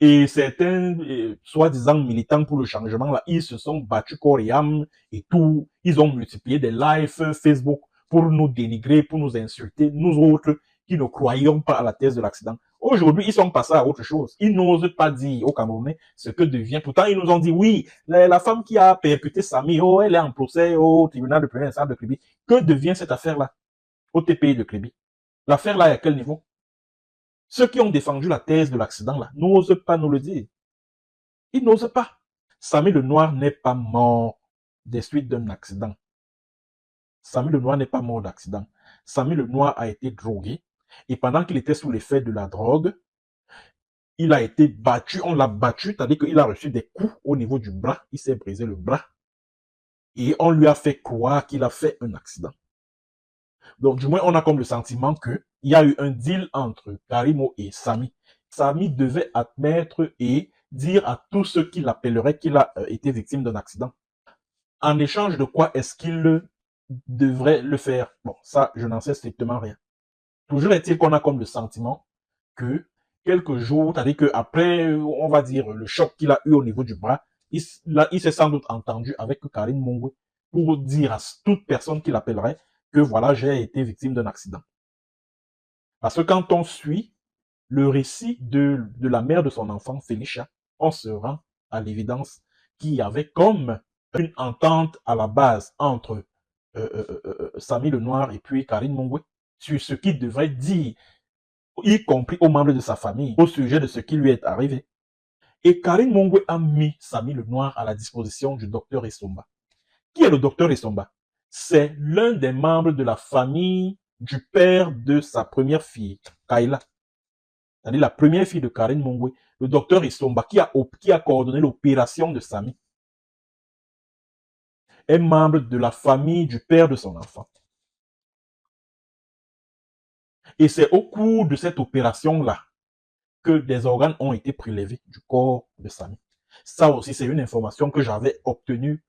Speaker 5: et certains, soi-disant militants pour le changement, là, ils se sont battus corps et âme et tout. Ils ont multiplié des lives Facebook pour nous dénigrer, pour nous insulter, nous autres qui ne croyons pas à la thèse de l'accident. Aujourd'hui, ils sont passés à autre chose. Ils n'osent pas dire aux Camerounais ce que devient. Pourtant, ils nous ont dit, oui, la femme qui a percuté Samy, oh, elle est en procès au tribunal de première instance de Kribi. Que devient cette affaire-là au TPI de Kribi? L'affaire-là est à quel niveau? Ceux qui ont défendu la thèse de l'accident, là, n'osent pas nous le dire. Ils n'osent pas. Samy le Noir n'est pas mort des suites d'un accident. Samy le Noir n'est pas mort d'accident. Samy le Noir a été drogué. Et pendant qu'il était sous l'effet de la drogue, il a été battu. On l'a battu, c'est-à-dire qu'il a reçu des coups au niveau du bras. Il s'est brisé le bras. Et on lui a fait croire qu'il a fait un accident. Donc, du moins, on a comme le sentiment qu'il y a eu un deal entre Karimo et Samy. Samy devait admettre et dire à tous ceux qui l'appelleraient qu'il a été victime d'un accident. En échange de quoi est-ce qu'il devrait le faire? Bon, ça, je n'en sais strictement rien. Toujours est-il qu'on a comme le sentiment que quelques jours, c'est-à-dire qu'après, on va dire, le choc qu'il a eu au niveau du bras, il s'est sans doute entendu avec Karine Mongwe pour dire à toute personne qui l'appellerait que voilà, j'ai été victime d'un accident. Parce que quand on suit le récit de la mère de son enfant, Felicia, on se rend à l'évidence qu'il y avait comme une entente à la base entre Samy le Noir et puis Karine Mongwe. sur ce qu'il devrait dire, y compris aux membres de sa famille, au sujet de ce qui lui est arrivé. Et Karine Mongwe a mis Samy Lenoir à la disposition du docteur Essomba. Qui est le docteur Essomba? C'est l'un des membres de la famille du père de sa première fille, Kayla. C'est-à-dire la première fille de Karine Mongwe, le docteur Essomba, qui a coordonné l'opération de Samy, est membre de la famille du père de son enfant. Et c'est au cours de cette opération-là que des organes ont été prélevés du corps de Samy. Ça aussi, c'est une information que j'avais obtenue.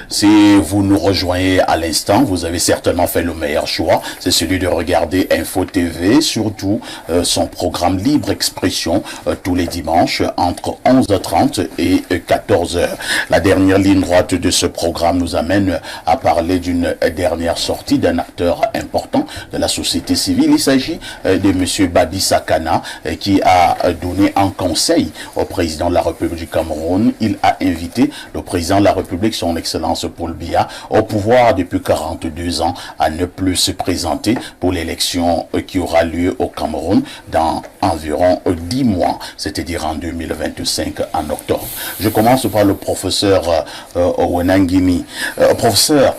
Speaker 6: Si vous nous rejoignez à l'instant, vous avez certainement fait le meilleur choix, c'est celui de regarder Info TV, surtout son programme Libre Expression tous les dimanches entre 11h30 et 14h. La dernière ligne droite de ce programme nous amène à parler d'une dernière sortie d'un acteur important de la société civile. Il s'agit de M. Babi Sakana qui a donné un conseil au président de la République du Cameroun. Il a invité le président de la République, son Excellence Paul Biya, au pouvoir depuis 42 ans, à ne plus se présenter pour l'élection qui aura lieu au Cameroun dans environ 10 mois, c'est-à-dire en 2025 en octobre. Je commence par le professeur Owenangimi. Professeur,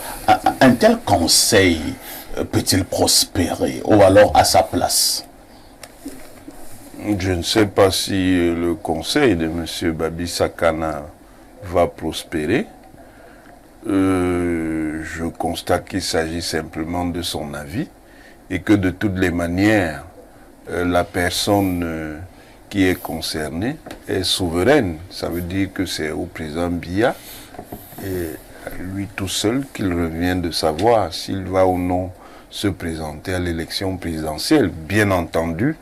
Speaker 6: un tel conseil peut-il prospérer ou alors à sa place?
Speaker 7: Je ne sais pas si le conseil de M. Babi Sakana va prospérer. Je constate qu'il s'agit simplement de son avis et que de toutes les manières, la personne qui est concernée est souveraine. Ça veut dire que c'est au président Biya et à lui tout seul qu'il revient de savoir s'il va ou non se présenter à l'élection présidentielle. Bien entendu,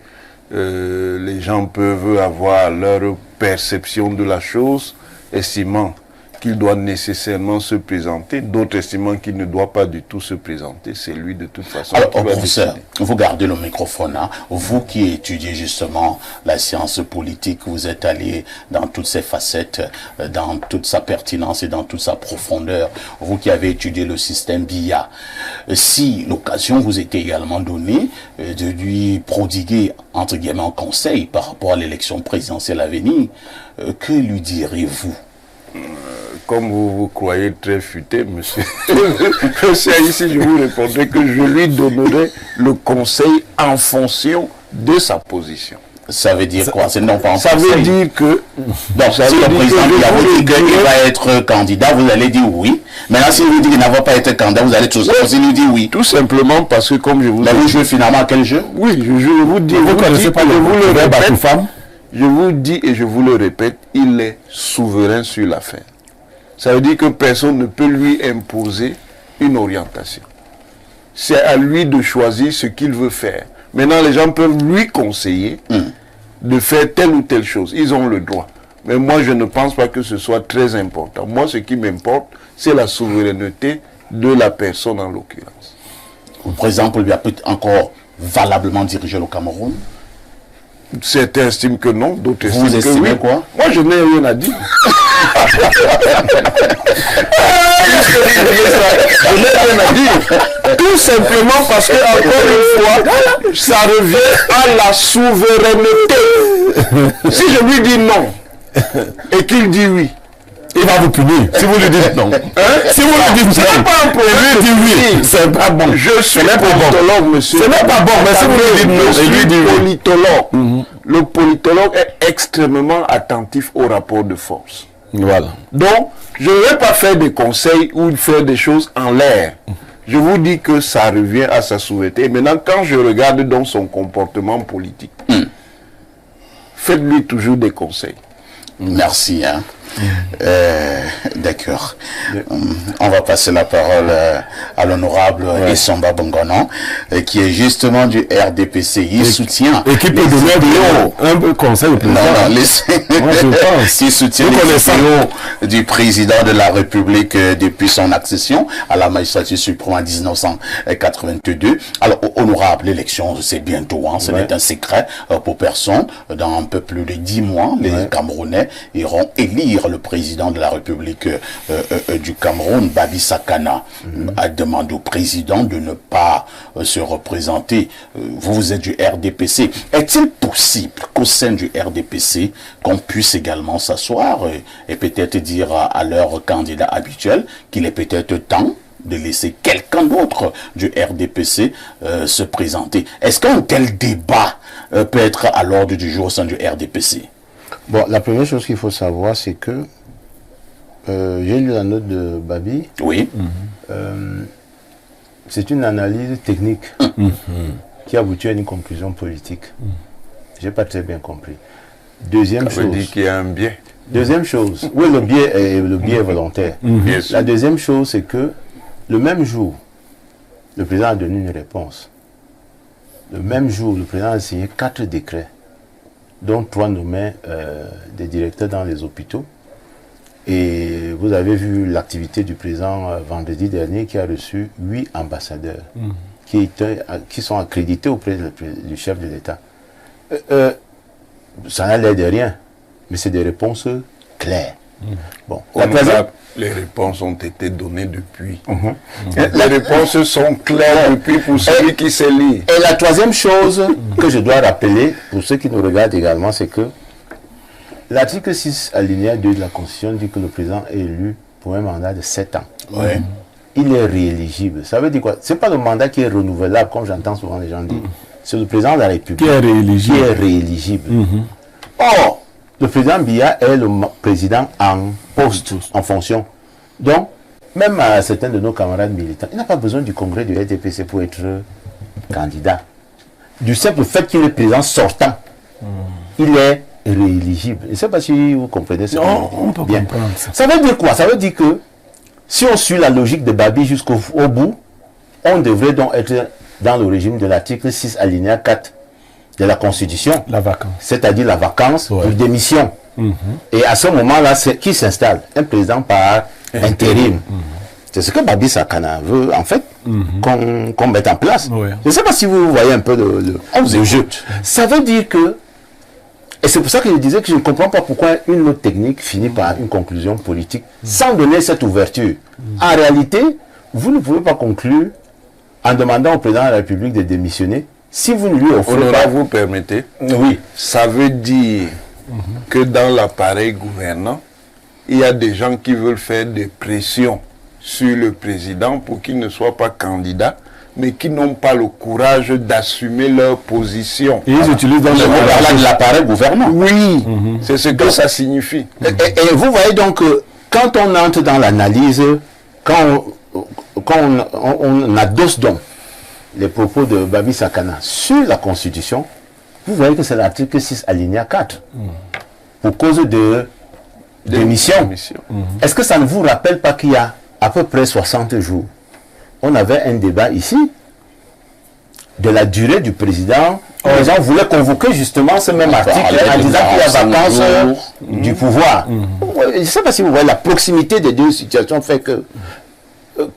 Speaker 7: les gens peuvent avoir leur perception de la chose, estimant qu'il doit nécessairement se présenter, d'autres estimant qu'il ne doit pas du tout se présenter. C'est lui de toute façon.
Speaker 6: Alors, professeur, vous gardez le microphone, hein. Vous qui étudiez justement la science politique, vous êtes allé dans toutes ses facettes, dans toute sa pertinence et dans toute sa profondeur. Vous qui avez étudié le système Biya, si l'occasion vous était également donnée de lui prodiguer, entre guillemets, un conseil par rapport à l'élection présidentielle à venir, que lui direz-vous?
Speaker 7: Comme vous croyez très futé, monsieur, ici je vous répondrai que je lui donnerai le conseil en fonction de sa position.
Speaker 6: Ça veut dire quoi? C'est non pas en
Speaker 7: ça
Speaker 6: conseil.
Speaker 7: Veut dire que...
Speaker 6: Donc, si le président il va être candidat, vous allez dire oui. Maintenant, si vous dites qu'il ne va pas être candidat, vous allez tout lui dire oui.
Speaker 7: Tout simplement parce que, comme je vous dis...
Speaker 6: Mais vous jouez finalement à quel jeu?
Speaker 7: Oui, je vous dis... Vous connaissez pas le répète, femme? Je vous dis et je vous le répète, il est souverain sur l'affaire. Ça veut dire que personne ne peut lui imposer une orientation. C'est à lui de choisir ce qu'il veut faire. Maintenant, les gens peuvent lui conseiller de faire telle ou telle chose. Ils ont le droit. Mais moi, je ne pense pas que ce soit très important. Moi, ce qui m'importe, c'est la souveraineté de la personne en l'occurrence.
Speaker 6: Par exemple, il peut encore valablement diriger le Cameroun?
Speaker 7: Certains estiment que non, d'autres
Speaker 6: estiment que oui. Quoi?
Speaker 7: Moi, je n'ai rien à dire. Je n'ai rien à dire. Tout simplement parce que, encore une fois, ça revient à la souveraineté. Si je lui dis non et qu'il dit oui, il va vous punir. Si vous lui dites non. Si vous lui dites non, c'est pas un problème. Il dit oui, c'est pas bon. Je suis politologue, monsieur. Ce n'est pas bon, mais si vous lui dites non, je suis politologue. Le politologue est extrêmement attentif au rapport de force.
Speaker 6: Voilà.
Speaker 7: Donc, je ne vais pas faire des conseils ou faire des choses en l'air. Je vous dis que ça revient à sa souveraineté. Maintenant, quand je regarde dans son comportement politique, faites-lui toujours des conseils.
Speaker 6: Merci. Hein. D'accord. On va passer la parole à l'honorable Essomba Bongonan, qui est justement du RDPC. Il soutient.
Speaker 8: Et qui peut donner un peu conseil au président.
Speaker 6: Moi, je pense. Il soutient les du président de la République depuis son accession à la magistrature suprême en 1982. Alors, honorable, l'élection, c'est bientôt. Hein, ce n'est un secret pour personne. Dans un peu plus de 10 mois, les Camerounais iront élire dire le président de la République du Cameroun, Babi Sakana, a demandé au président de ne pas se représenter. Vous êtes du RDPC. Est-il possible qu'au sein du RDPC, qu'on puisse également s'asseoir et peut-être dire à leur candidat habituel qu'il est peut-être temps de laisser quelqu'un d'autre du RDPC se présenter? Est-ce qu'un tel débat peut être à l'ordre du jour au sein du RDPC?
Speaker 9: Bon, la première chose qu'il faut savoir, c'est que j'ai lu la note de Babi.
Speaker 6: Oui.
Speaker 9: C'est une analyse technique qui aboutit à une conclusion politique. J'ai pas très bien compris. Deuxième chose.
Speaker 7: Ça veut dire qu'il y a un biais.
Speaker 9: Deuxième chose. Oui, le biais est volontaire.
Speaker 7: Bien sûr.
Speaker 9: La deuxième chose, c'est que le même jour, le président a donné une réponse. Le même jour, le président a signé 4 décrets, dont 3 nommaient des directeurs dans les hôpitaux. Et vous avez vu l'activité du président vendredi dernier qui a reçu 8 ambassadeurs qui sont accrédités auprès du chef de l'État. Ça n'a l'air de rien, mais c'est des réponses claires. Bon,
Speaker 7: les réponses ont été données depuis. Les réponses sont claires depuis pour celui qui sait lire.
Speaker 9: Et la troisième chose que je dois rappeler, pour ceux qui nous regardent également, c'est que l'article 6, alinéa 2 de la Constitution dit que le président est élu pour un mandat de 7 ans.
Speaker 6: Ouais.
Speaker 9: Il est rééligible. Ça veut dire quoi? Ce n'est pas le mandat qui est renouvelable, comme j'entends souvent les gens dire. C'est le président de la République
Speaker 8: Qui est rééligible.
Speaker 9: Or, le président Biya est le président en poste, en fonction. Donc, même à certains de nos camarades militants, il n'a pas besoin du congrès du RDPC pour être candidat. Du simple fait qu'il est président sortant, il est rééligible. Je ne sais pas si vous comprenez ce que je veux dire.
Speaker 8: On peut
Speaker 9: Bien.
Speaker 8: comprendre ça.
Speaker 9: Ça veut dire quoi? Ça veut dire que si on suit la logique de Babi jusqu'au bout, on devrait donc être dans le régime de l'article 6 alinéa 4 de la Constitution.
Speaker 8: La vacance.
Speaker 9: C'est-à-dire la vacance
Speaker 8: Ouais.
Speaker 9: pour démission. Et à ce moment-là, qui s'installe? Un président par intérim. C'est ce que Babi Sakana veut, en fait, qu'on mette en place.
Speaker 8: Ouais.
Speaker 9: Je ne sais pas si vous voyez un peu le jeu. Ça veut dire que, et c'est pour ça que je disais que je ne comprends pas pourquoi une note technique finit par une conclusion politique sans donner cette ouverture. En réalité, vous ne pouvez pas conclure en demandant au président de la République de démissionner si vous ne lui offrez
Speaker 7: Honorable,
Speaker 9: pas.
Speaker 7: vous permettez?
Speaker 9: Oui.
Speaker 7: Ça veut dire que dans l'appareil gouvernant, il y a des gens qui veulent faire des pressions sur le président pour qu'il ne soit pas candidat, mais qui n'ont pas le courage d'assumer leur position.
Speaker 8: Et ils utilisent dans
Speaker 9: De l'appareil gouvernant.
Speaker 7: Oui, c'est ce que ça signifie.
Speaker 9: Et vous voyez donc que quand on entre dans l'analyse, quand on adosse donc les propos de Babi Sakana sur la Constitution, vous voyez que c'est l'article 6 alinéa 4 pour cause de démission. Est-ce que ça ne vous rappelle pas qu'il y a à peu près 60 jours, on avait un débat ici de la durée du président. Les gens voulaient convoquer justement ce même article en disant qu'il y a vacance du pouvoir. Je ne sais pas si vous voyez la proximité des deux situations fait que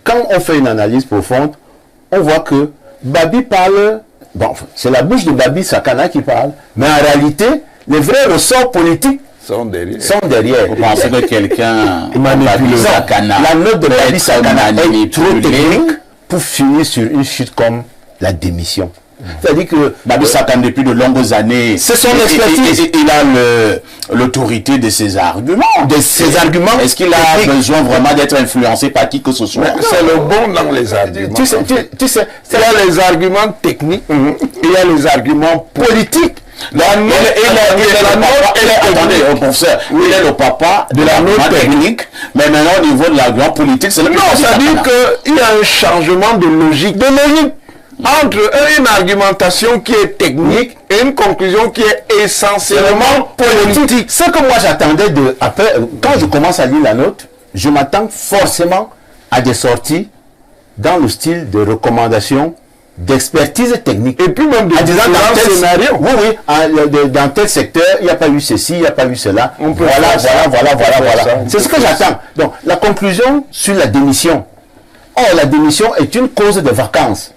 Speaker 9: quand on fait une analyse profonde, on voit que Babi parle, bon, c'est la bouche de Babi Sakana qui parle, mais en réalité, les vrais ressorts politiques
Speaker 7: Sont derrière.
Speaker 9: sont derrière.
Speaker 6: Vous pensez que quelqu'un
Speaker 9: Babi
Speaker 6: Sakana
Speaker 9: La note de
Speaker 6: peut
Speaker 9: Babi
Speaker 6: être
Speaker 9: Sakana est trop
Speaker 6: manipulé?
Speaker 9: technique pour finir sur une chute comme la démission. C'est-à-dire que
Speaker 6: Babi Sakana, depuis de longues années,
Speaker 9: c'est son expertise.
Speaker 6: il a l'autorité de ses arguments. Est-ce qu'il a
Speaker 9: techniques.
Speaker 6: besoin vraiment d'être influencé par qui que ce soit?
Speaker 7: C'est le bon dans les arguments.
Speaker 9: Tu sais,
Speaker 7: Il y a les arguments techniques, il y a les arguments politiques. La note
Speaker 6: Attendez, professeur, il est le papa de la note technique, mais maintenant au niveau de l'argument politique, c'est le
Speaker 7: Non, ça veut dire qu'il y a un changement de logique. Entre une argumentation qui est technique et une conclusion qui est essentiellement politique.
Speaker 9: Ce que moi j'attendais après, quand je commence à lire la note, je m'attends forcément à des sorties dans le style de recommandation, d'expertise technique.
Speaker 7: Et puis même de
Speaker 9: dans tel
Speaker 7: scénario.
Speaker 9: Oui, dans tel secteur, il n'y a pas eu ceci, il n'y a pas eu cela. Voilà. C'est ce que j'attends. Donc, la conclusion sur la démission. Or, la démission est une cause de vacances.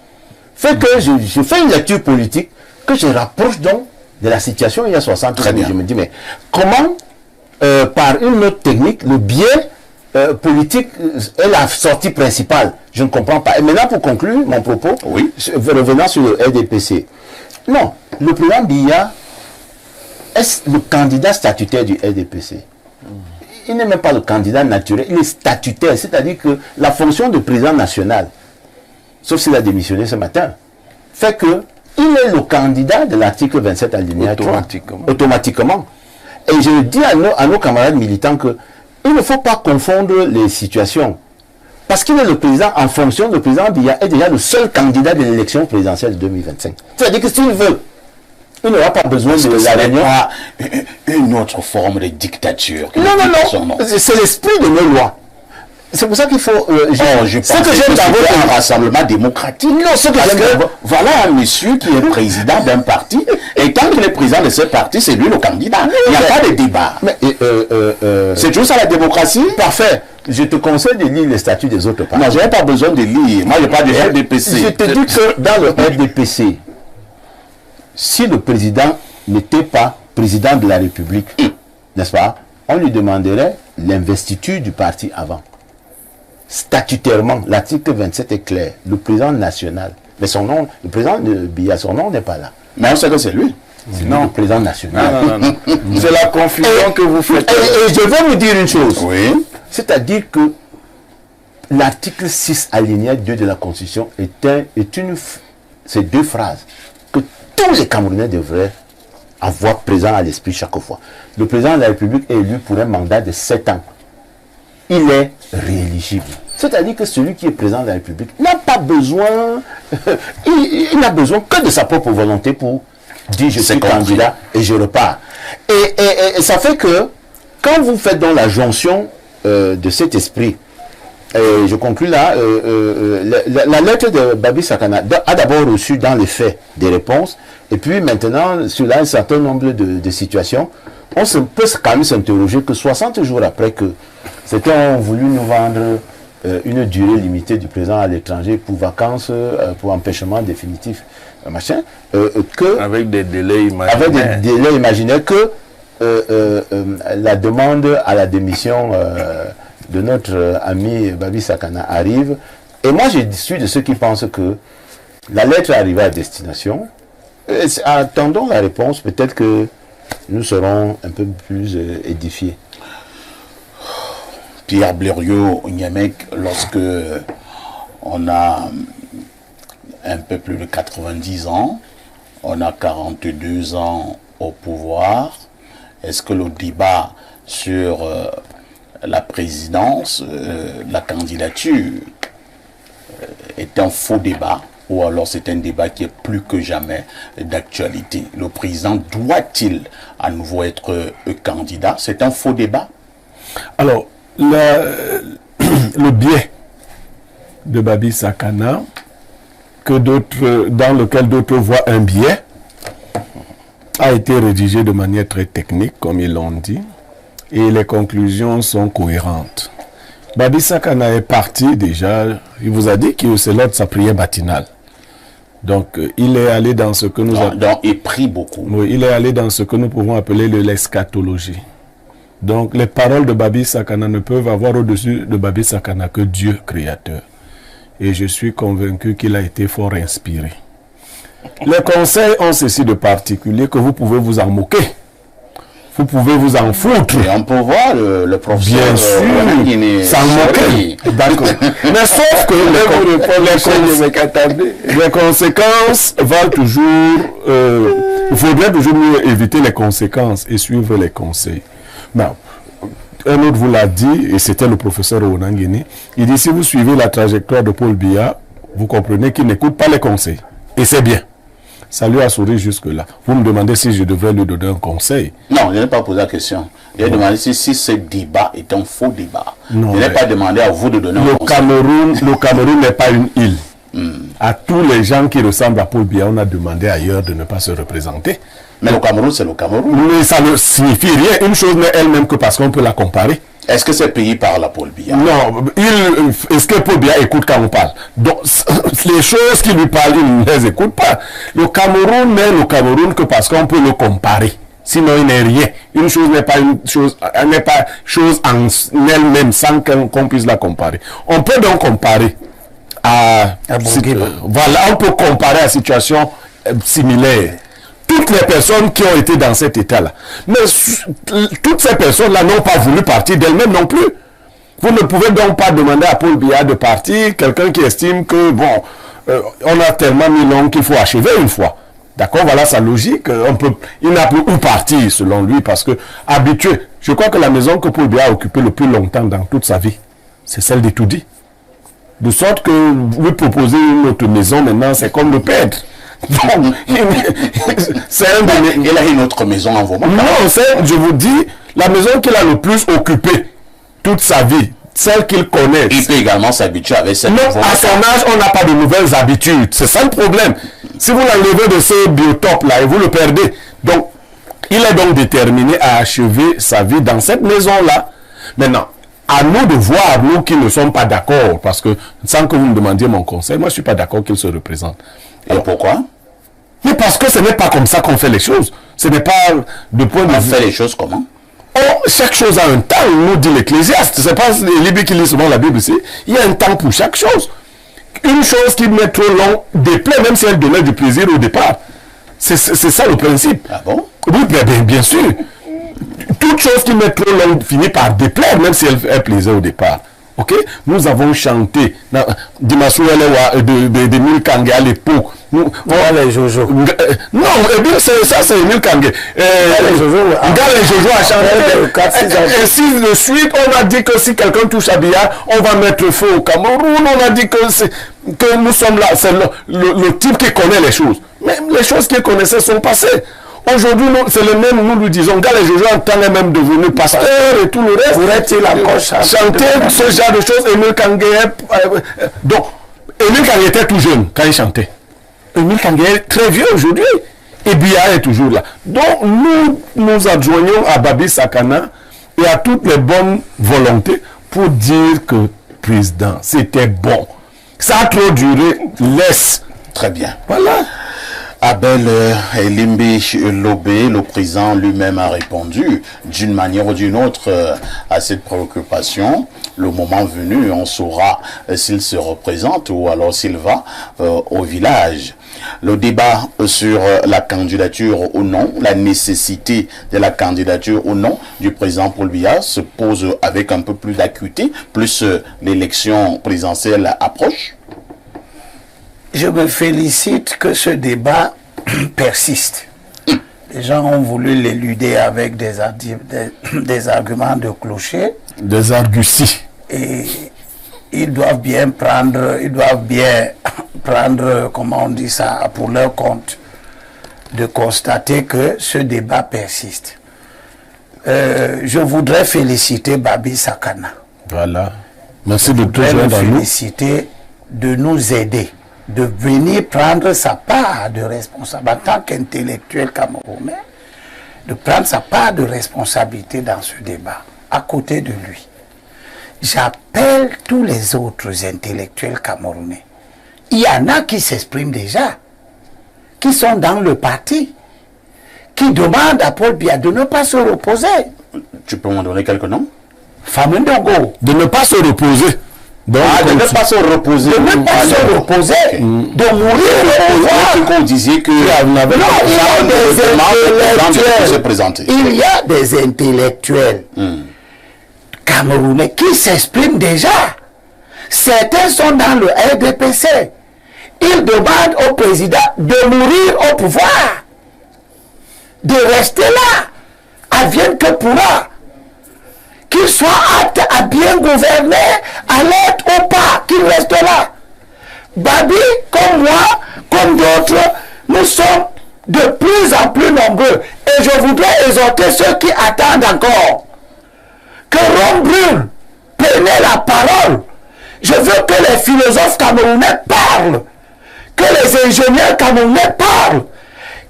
Speaker 9: Fait que je fais une lecture politique que je rapproche donc de la situation il y a 60 ans. Je me dis, mais comment par une autre technique, le biais politique est la sortie principale. Je ne comprends pas. Et maintenant, pour conclure mon propos, revenant sur le RDPC. Non, le président Biya est le candidat statutaire du RDPC. Il n'est même pas le candidat naturel, il est statutaire. C'est-à-dire que la fonction de président national, sauf s'il a démissionné ce matin, fait que il est le candidat de l'article 27 alinéa 3. Automatiquement. Et je dis à nos camarades militants que il ne faut pas confondre les situations. Parce qu'il est le président en fonction, le président Biya est déjà le seul candidat de l'élection présidentielle de 2025. C'est-à-dire que s'il veut, il n'aura pas besoin de la réunion.
Speaker 6: Une autre forme de dictature.
Speaker 9: Non. C'est l'esprit de nos lois. C'est pour ça qu'il faut...
Speaker 6: je pense que c'est un rassemblement démocratique.
Speaker 9: Non, c'est parce que...
Speaker 6: Voilà un monsieur qui est président d'un parti, et tant qu'il est président de ce parti, c'est lui le candidat. Il n'y a pas de débat. C'est toujours ça la démocratie.
Speaker 9: Parfait. Je te conseille de lire les statuts des autres partis.
Speaker 6: Non, je n'ai pas besoin de lire. Moi, je parle du RDPC.
Speaker 9: Je te dis que dans le RDPC, si le président n'était pas président de la République, n'est-ce pas, on lui demanderait l'investiture du parti avant. Statutairement, l'article 27 est clair. Le président national, mais son nom, le président de Biya, son nom n'est pas là.
Speaker 6: Mais on sait que c'est lui.
Speaker 9: Non, le président national.
Speaker 6: Non. C'est la confusion que vous faites.
Speaker 9: Et je vais vous dire une chose.
Speaker 6: Oui.
Speaker 9: C'est-à-dire que l'article 6 alinéa 2 de la Constitution c'est deux phrases que tous les Camerounais devraient avoir présent à l'esprit chaque fois. Le président de la République est élu pour un mandat de 7 ans. Il est rééligible. C'est-à-dire que celui qui est président de la République n'a pas besoin, il n'a besoin que de sa propre volonté pour dire je suis candidat et je repars. Et ça fait que quand vous faites donc la jonction de cet esprit, et je conclus là, la lettre de Babi Sakana a d'abord reçu dans les faits des réponses, et puis maintenant, sur un certain nombre de situations, on peut quand même s'interroger que 60 jours après que certains ont voulu nous vendre une durée limitée du président à l'étranger pour vacances, pour empêchement définitif, machin,
Speaker 7: avec des délais imaginaires.
Speaker 9: Avec des délais imaginaires que la demande à la démission de notre ami Babi Sakana arrive. Et moi, je suis de ceux qui pensent que la lettre est arrivée à destination. Attendons la réponse, peut-être que nous serons un peu plus édifiés.
Speaker 6: Pierre Blériot-Niamec, lorsque on a un peu plus de 90 ans, on a 42 ans au pouvoir, est-ce que le débat sur la présidence, la candidature, est un faux débat, ou alors c'est un débat qui est plus que jamais d'actualité? Le président doit-il à nouveau être candidat? C'est un faux débat?
Speaker 10: Alors, le biais de Babi Sakana, dans lequel d'autres voient un biais, a été rédigé de manière très technique, comme ils l'ont dit, et les conclusions sont cohérentes. Babi Sakana est parti déjà, il vous a dit que c'est lors de sa prière matinale. Donc, il est allé dans ce que nous
Speaker 6: avons... Donc, il prie beaucoup.
Speaker 10: Oui, il est allé dans ce que nous pouvons appeler l'eschatologie. Donc, les paroles de Babi Sakana ne peuvent avoir au-dessus de Babi Sakana que Dieu créateur. Et je suis convaincu qu'il a été fort inspiré. Les conseils ont ceci de particulier que vous pouvez vous en moquer. Vous pouvez vous en foutre.
Speaker 6: Et on peut voir le professeur.
Speaker 10: Bien sûr, s'en moquer. D'accord. Mais sauf que les conséquences vont toujours... il faudrait toujours mieux éviter les conséquences et suivre les conseils. Non. Un autre vous l'a dit, et c'était le professeur Onangini, il dit si vous suivez la trajectoire de Paul Biya, vous comprenez qu'il n'écoute pas les conseils. Et c'est bien. Ça lui a souri jusque-là. Vous me demandez si je devrais lui donner un conseil.
Speaker 6: Non, je n'ai pas posé la question. J'ai demandé si ce débat est un faux débat.
Speaker 10: Non,
Speaker 6: je n'ai pas demandé à vous de donner un conseil.
Speaker 10: Le Cameroun n'est pas une île. À tous les gens qui ressemblent à Paul Biya, on a demandé ailleurs de ne pas se représenter.
Speaker 6: Mais le Cameroun, c'est le Cameroun.
Speaker 10: Mais ça ne signifie rien. Une chose n'est elle-même que parce qu'on peut la comparer.
Speaker 6: Est-ce que c'est payé par la Paul Biya?
Speaker 10: Non. Est-ce que Paul Biya écoute quand on parle? Donc, les choses qui lui parlent, il ne les écoute pas. Le Cameroun n'est le Cameroun que parce qu'on peut le comparer. Sinon, il n'est rien. Une chose n'est pas chose en elle-même sans qu'on puisse la comparer. On peut donc comparer voilà, on peut comparer à situation similaire. Toutes les personnes qui ont été dans cet état-là. Mais toutes ces personnes-là n'ont pas voulu partir d'elles-mêmes non plus. Vous ne pouvez donc pas demander à Paul Biya de partir, quelqu'un qui estime que, bon, on a tellement mis long qu'il faut achever une fois. D'accord, voilà sa logique. Il n'a plus où partir, selon lui, parce que, habitué, je crois que la maison que Paul Biya a occupée le plus longtemps dans toute sa vie, c'est celle d'Etoudi. De sorte que lui proposer une autre maison, maintenant, c'est comme le perdre. Donc, c'est
Speaker 6: il a une autre maison en Voma.
Speaker 10: Non, je vous dis, la maison qu'il a le plus occupée toute sa vie, celle qu'il connaît.
Speaker 6: Il peut également s'habituer avec cette
Speaker 10: maison. À son âge, on n'a pas de nouvelles habitudes. C'est ça le problème. Si vous l'enlevez de ce biotope-là et vous le perdez, donc, il est donc déterminé à achever sa vie dans cette maison-là. Maintenant, à nous de voir, nous qui ne sommes pas d'accord, parce que sans que vous me demandiez mon conseil, moi je ne suis pas d'accord qu'il se représente.
Speaker 6: Et pourquoi?
Speaker 10: Mais parce que ce n'est pas comme ça qu'on fait les choses. Ce n'est pas de point de vue.
Speaker 6: On fait les choses comment?
Speaker 10: Chaque chose a un temps, nous dit l'Ecclésiaste. C'est pas Libye qui lit souvent la Bible ici. Il y a un temps pour chaque chose. Une chose qui met trop long déplaît, même si elle donnait du plaisir au départ. C'est ça le principe.
Speaker 6: Ah bon?
Speaker 10: Oui, bien sûr. Toute chose qui met trop long finit par déplaire, même si elle fait plaisir au départ. Ok? Nous avons chanté Dimasou de Emile Kange à l'époque.
Speaker 9: Les Jojo.
Speaker 10: Non, c'est Emile Kange. Les Jojo a chanté. Et si de suite, on a dit que si quelqu'un touche à Biya, on va mettre feu au Cameroun. On a dit que nous sommes là. C'est le type qui connaît les choses. Mais les choses qu'il connaissait sont passées. Aujourd'hui, c'est le même, nous lui disons, gars, les Jojo en temps est même devenu pasteur et tout le reste.
Speaker 9: Pourrait-il encore
Speaker 10: chanter ce genre de choses? Emile Kange. Donc, Emile Kange était tout jeune quand il chantait. Emile Kange est très vieux aujourd'hui. Et Biya est toujours là. Donc, nous adjoignons à Babi Sakana et à toutes les bonnes volontés pour dire que, président, c'était bon. Ça a trop duré, laisse.
Speaker 6: Très bien.
Speaker 10: Voilà.
Speaker 6: Abel Elimbi Lobé, le président lui-même a répondu d'une manière ou d'une autre à cette préoccupation. Le moment venu, on saura s'il se représente ou alors s'il va au village. Le débat sur la candidature ou non, la nécessité de la candidature ou non du président Paul Biya se pose avec un peu plus d'acuité, plus l'élection présidentielle approche.
Speaker 9: Je me félicite que ce débat persiste. Les gens ont voulu l'éluder avec des arguments de clocher.
Speaker 10: Des arguties.
Speaker 9: Et ils doivent bien prendre, comment on dit ça, pour leur compte, de constater que ce débat persiste. Je voudrais féliciter Babi Sakana.
Speaker 10: Voilà. Merci de tout
Speaker 9: joindre à nous. Féliciter de nous aider, de venir prendre sa part de responsabilité en tant qu'intellectuel camerounais, de prendre sa part de responsabilité dans ce débat, à côté de lui. J'appelle tous les autres intellectuels camerounais. Il y en a qui s'expriment déjà, qui sont dans le parti, qui demandent à Paul Biya de ne pas se reposer.
Speaker 6: Tu peux m'en donner quelques noms?
Speaker 9: Famendongo.
Speaker 10: De ne pas se reposer.
Speaker 6: Donc, de ne pas se reposer.
Speaker 9: De ne pas se reposer. De mourir au pouvoir.
Speaker 6: Vous disiez que
Speaker 9: il y a des intellectuels camerounais qui s'expriment déjà. Certains sont dans le RDPC. Ils demandent au président de mourir au pouvoir, de rester là, advienne que pourra, qu'il soit apte à bien gouverner, à l'être ou pas, qu'il reste là. Babi, comme moi, comme d'autres, nous sommes de plus en plus nombreux. Et je voudrais exhorter ceux qui attendent encore que Rome brûle, prenez la parole. Je veux que les philosophes camerounais parlent, que les ingénieurs camerounais parlent,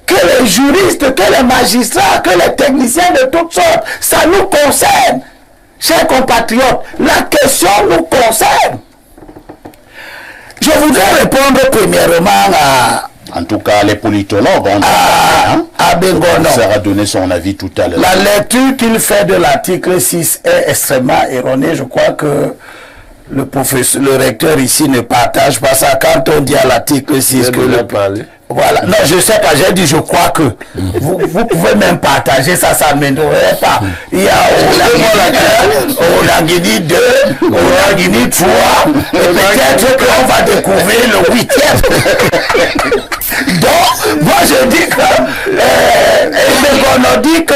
Speaker 9: que les juristes, que les magistrats, que les techniciens de toutes sortes, ça nous concerne. Chers compatriotes, la question nous concerne. Je voudrais répondre premièrement à...
Speaker 6: En tout cas, les politologues ont...
Speaker 9: à
Speaker 11: Abengono.
Speaker 6: Ça a donné son avis tout à l'heure.
Speaker 11: La lecture qu'il fait de l'article 6 est extrêmement erronée. Je crois que le recteur ici ne partage pas ça. Quand on dit à l'article 6 que voilà. Non, je sais pas, j'ai dit je crois que. Vous pouvez même partager ça, ça ne m'étonnerait pas. Il y a Olangini 2, Olangini 3, peut-être qu'on va découvrir le 8e. Donc, moi je dis que, on dit que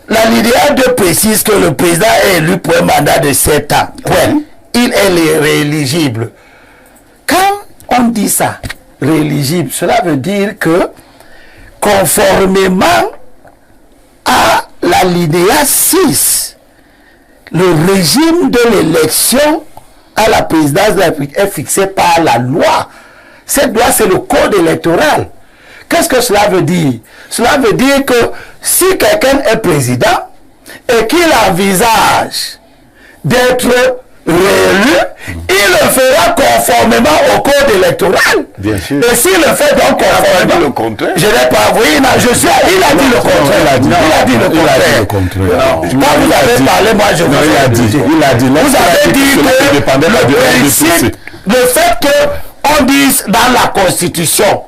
Speaker 11: la linéaire 2 précise que le président est élu pour un mandat de 7 ans. Point. Il est rééligible. Quand on dit ça, rééligible, cela veut dire que conformément à la linéa 6, le régime de l'élection à la présidence de la République est fixé par la loi. Cette loi, c'est le code électoral. Qu'est-ce que cela veut dire? Cela veut dire que si quelqu'un est président et qu'il envisage d'être réélu, il le fera conformément au code électoral.
Speaker 6: Bien sûr.
Speaker 11: Et s'il le fait donc conformément, je n'ai pas avoué, il a dit le contraire. Il a dit le contraire. Quand vous avez parlé, moi je vous ai dit. Vous avez dit que le principe, le fait qu'on dise dans la Constitution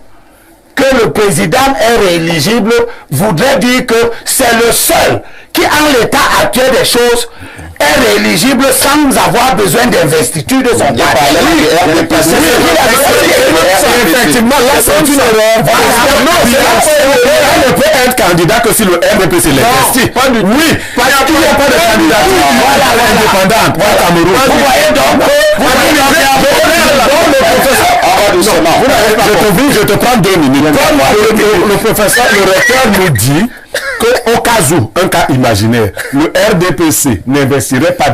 Speaker 11: que le président est rééligible voudrait dire que c'est le seul qui, en l'état actuel des choses, est rééligible sans avoir besoin d'investiture de son parti.
Speaker 10: Effectivement, là c'est une erreur. Elle ne peut être candidat que si le RDPC l'investit. Oui, parce qu'il n'y a pas de candidature indépendante au Cameroun. Vous voyez donc, je te prends 2 minutes. Le professeur, le recteur nous dit qu'au cas où, un cas imaginaire, le RDPC n'investirait pas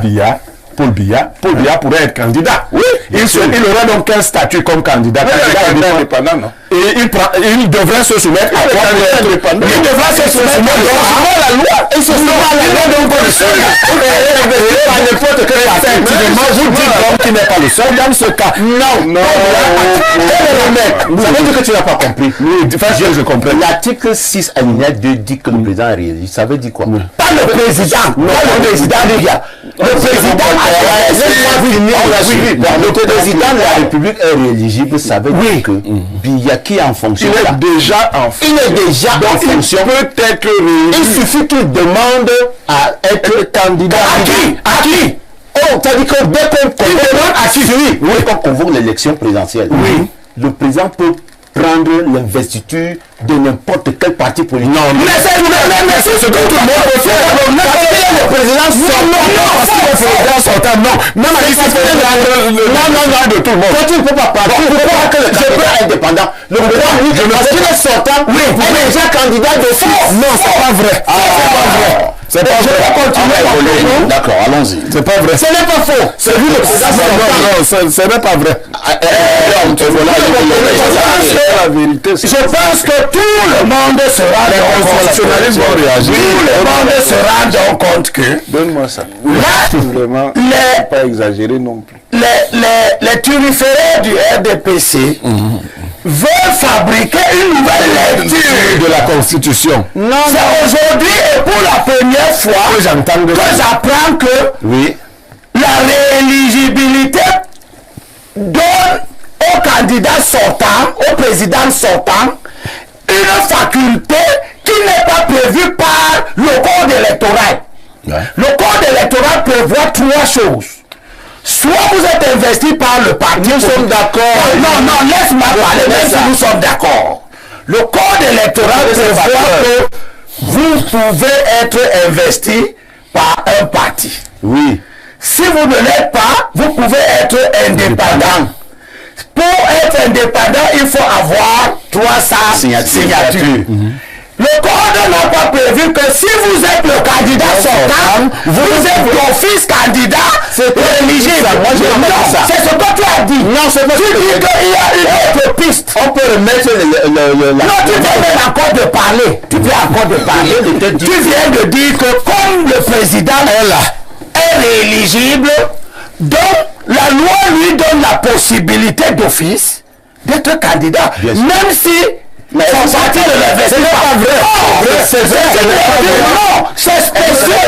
Speaker 10: Paul Biya pourrait être candidat. Oui. Il aurait donc un statut comme candidat. Indépendant, non? Et il devrait se soumettre à quoi? Il devra se soumettre à la loi. Il se soumet à la loi donc le seul. Par n'importe quel effectivement, vous dites donc qu'il n'est pas le seul dans ce cas. Non. Ça veut dire que tu n'as pas compris. Je comprends.
Speaker 9: L'article 6 alinéa 2 dit que le président est réélu. Ça veut dire quoi?
Speaker 11: Pas le président. Pas le président de Biya. Le président
Speaker 9: le président de la République est rééligible, ça veut dire que Biya qui est en fonction.
Speaker 10: Il est déjà en fonction.
Speaker 9: Il est déjà en fonction.
Speaker 10: Peut être réélu.
Speaker 9: Il suffit qu'il demande à être candidat.
Speaker 11: À qui?
Speaker 9: Oh, ça dit que dès qu'on convoque l'élection présidentielle, le président peut prendre l'investiture de n'importe quel parti politique.
Speaker 11: Non, mais c'est ce que tout le monde peut faire.
Speaker 9: Le président sortant, non. Même à non, de tout le monde. Quand tu ne peux pas partir, pourquoi que je peux être indépendant? Le président, parce qu'il est sortant, il est déjà candidat de force. Non, c'est pas vrai. C'est pas vrai.
Speaker 6: D'accord, allons-y.
Speaker 10: C'est pas vrai.
Speaker 11: Ce n'est pas faux. C'est lui le président.
Speaker 10: Non, ce n'est pas vrai.
Speaker 7: La vérité,
Speaker 11: je pense que tout le monde se rend compte que
Speaker 7: donne-moi ça. Vraiment, pas exagéré non plus.
Speaker 11: Les turiféraires du RDPC veulent fabriquer une nouvelle lecture
Speaker 10: de la Constitution.
Speaker 11: Non, c'est aujourd'hui et pour la première fois que j'apprends que la rééligibilité donne au candidat sortant, au président sortant, une faculté qui n'est pas prévue par le code électoral. Le code électoral prévoit 3 choses. Soit vous êtes investi par le parti, nous sommes d'accord. Non, laisse-moi parler, même si nous sommes d'accord. Le code électoral prévoit que vous pouvez être investi par un parti.
Speaker 9: Oui.
Speaker 11: Si vous ne l'êtes pas, vous pouvez être indépendant. Pour être indépendant, il faut avoir 300 signatures. Le code n'a pas prévu que si vous êtes le candidat sortant, vous êtes d'office candidat éligible. C'est ce que tu as dit. Non, c'est pas tu dis qu'il y a une autre piste.
Speaker 9: On peut remettre
Speaker 11: non, tu viens encore de parler. Tu viens de dire que comme le président est rééligible, donc la loi lui donne la possibilité d'office d'être candidat. Même si Son parti ne l'investit pas. C'est pas vrai. Non, c'est spécial.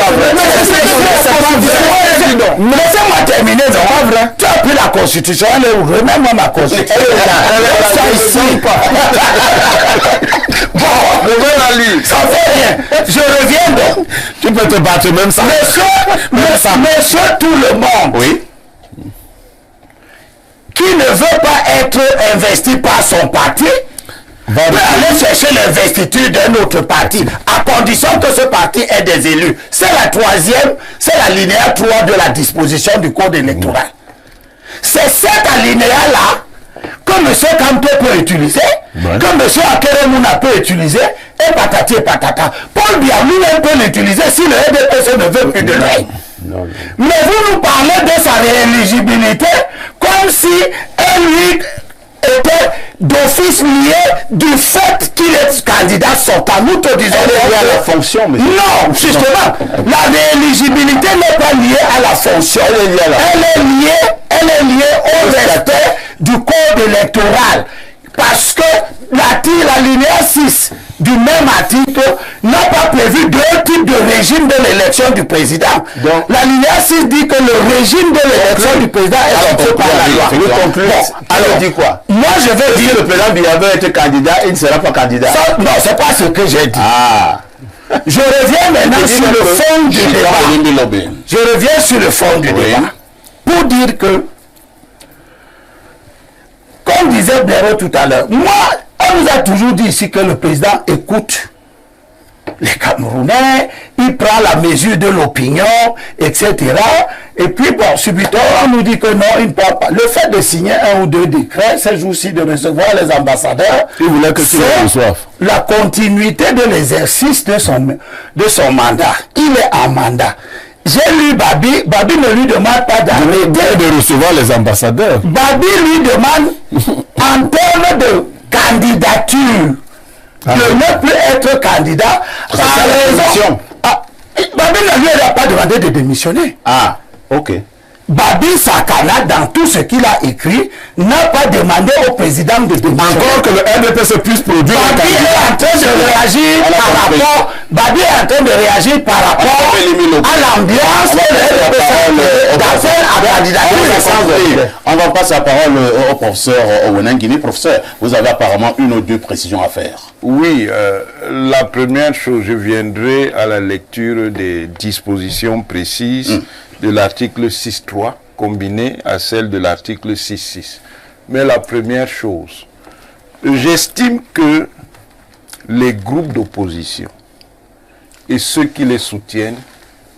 Speaker 11: Laissez-moi terminer. C'est pas vrai. Tu as pris la constitution. Elle est où? Remets-moi ma constitution. Elle est ici. Bon, ça fait rien. Je reviens donc.
Speaker 9: Tu peux te battre même ça.
Speaker 11: Monsieur tout le monde.
Speaker 9: Oui.
Speaker 11: Qui ne veut pas être investi par son parti peut aller chercher l'investiture d'un autre parti, à condition que ce parti ait des élus. C'est la linéa 3 de la disposition du code électoral. C'est cet alinéa-là que M. Kanté peut utiliser, que M. Akeremouna peut utiliser, et patati et patata. Paul Biya lui-même peut l'utiliser si le RDPC ne veut plus de lui. Mais vous nous parlez de sa rééligibilité comme si elle lui était d'office lié du fait qu'il est candidat sortant. Nous te disons
Speaker 9: liée à la fonction, monsieur.
Speaker 11: Non, justement, la rééligibilité n'est pas liée à la fonction. Elle est liée au respect du code électoral. Parce que l'alinéa 6 du même article n'a pas prévu deux types de régime de l'élection du président. L'alinéa 6 dit que le régime de l'élection du président est fixé par la loi.
Speaker 9: Alors dit quoi?
Speaker 11: Moi je vais dire,
Speaker 9: le président Biya veut être candidat, il ne sera pas candidat.
Speaker 11: Non, c'est pas ce que j'ai dit. Je reviens maintenant sur le fond du débat. Je reviens sur le fond du débat. Pour dire que, comme disait Blaireau tout à l'heure, moi, on nous a toujours dit ici que le président écoute les Camerounais, il prend la mesure de l'opinion, etc. Et puis, bon, subitement, on nous dit que non, il ne parle pas. Le fait de signer un ou deux décrets, ces jours-ci, de recevoir les ambassadeurs, c'est la continuité de l'exercice de son mandat. Il est en mandat. J'ai lu Babi ne lui demande pas d'arrêter
Speaker 10: de recevoir les ambassadeurs.
Speaker 11: Babi lui demande, en termes de candidature, de ne plus être candidat par raison. Babi ne lui a pas demandé de démissionner.
Speaker 9: Ok.
Speaker 11: Babi Sakana, dans tout ce qu'il a écrit, n'a pas demandé au président de démissionner.
Speaker 10: Encore que le RDPC puisse produire
Speaker 11: Babi est en train de réagir par rapport. Babi est en train de réagir par rapport à l'ambiance que le RDPC d'affaires à candidature.
Speaker 9: On va passer la parole au professeur Owenangini. Professeur, vous avez apparemment une ou deux précisions à faire.
Speaker 7: Oui, la première chose, je viendrai à la lecture des dispositions précises de l'article 6.3 combiné à celle de l'article 6.6. Mais la première chose, j'estime que les groupes d'opposition et ceux qui les soutiennent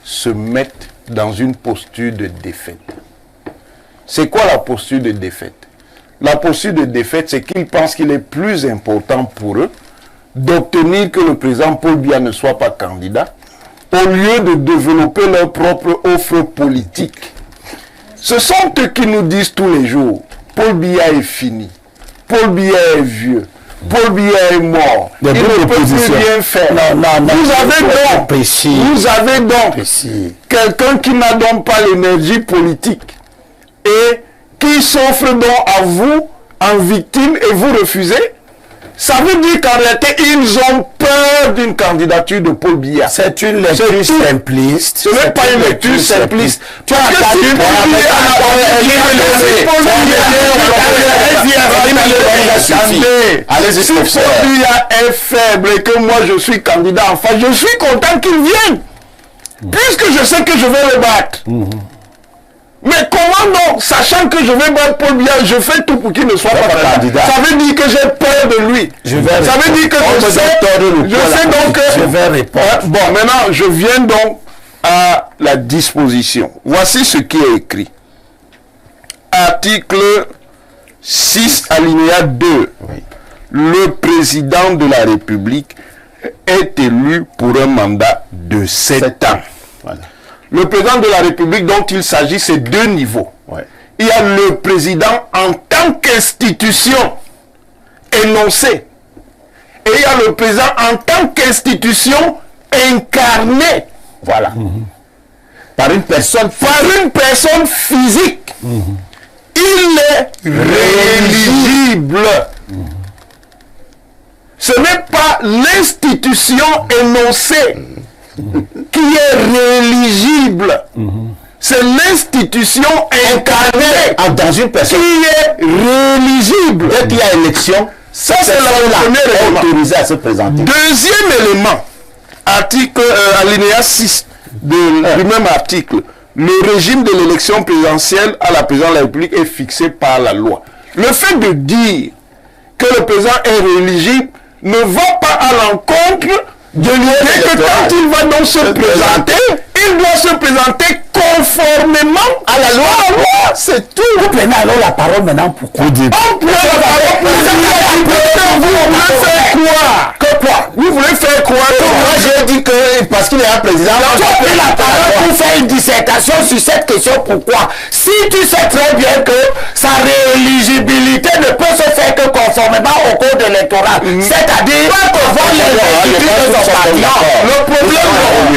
Speaker 7: se mettent dans une posture de défaite. C'est quoi la posture de défaite? La posture de défaite, c'est qu'ils pensent qu'il est plus important pour eux d'obtenir que le président Paul Biya ne soit pas candidat au lieu de développer leur propre offre politique. Ce sont eux qui nous disent tous les jours, Paul Biya est fini, Paul Biya est vieux, Paul Biya est mort, il ne peut plus rien faire. Vous avez donc quelqu'un qui n'a donc pas l'énergie politique et qui s'offre donc à vous en victime et vous refusez. Ça veut dire qu'en réalité, ils ont peur d'une candidature de Paul Biya.
Speaker 11: C'est une lecture simpliste.
Speaker 7: Ce n'est pas une lecture simpliste.
Speaker 11: Tu as entendu
Speaker 7: si Paul Biya est faible et que moi je suis candidat en face, je suis content qu'il vienne. Puisque je sais que je vais le battre. Mais comment non? Sachant que je vais battre Paul Biya, je fais tout pour qu'il ne soit pas candidat. Ça veut dire que j'ai peur de lui. Ça veut dire que je sais donc que...
Speaker 11: Je vais répondre.
Speaker 7: Bon, maintenant, je viens donc à la disposition. Voici ce qui est écrit. Article 6, alinéa 2. Oui. Le président de la République est élu pour un mandat de 7 ans. Voilà. Le président de la République dont il s'agit, c'est deux niveaux. Ouais. Il y a le président en tant qu'institution énoncée. Et il y a le président en tant qu'institution incarnée. Voilà. Par une personne physique. Il est rééligible. l'institution énoncée qui est rééligible. C'est l'institution incarnée
Speaker 9: dans une personne
Speaker 7: qui est rééligible.
Speaker 9: Dès qu'il y a élection,
Speaker 7: ça c'est le premier élément.
Speaker 9: Autorisé à se présenter.
Speaker 7: Deuxième élément, article alinéa 6 du même article. Le régime de l'élection présidentielle à la présidence de la République est fixé par la loi. Le fait de dire que le président est rééligible ne va pas à l'encontre de l'idée que quand il va donc se présenter, il doit se présenter conformément à la loi. C'est tout.
Speaker 11: Vous prenez alors la parole maintenant pourquoi?
Speaker 7: On prend la parole pour vous voulez faire quoi?
Speaker 11: Que quoi?
Speaker 7: Vous voulez faire quoi?
Speaker 9: Moi j'ai dit que parce qu'il est un président,
Speaker 11: tu as pris la parole pour faire une dissertation sur cette question. Pourquoi? Si tu sais très bien que sa rééligibilité ne peut se faire que conformément au code électoral, c'est-à-dire voir les instituts de son parti.
Speaker 7: Le problème,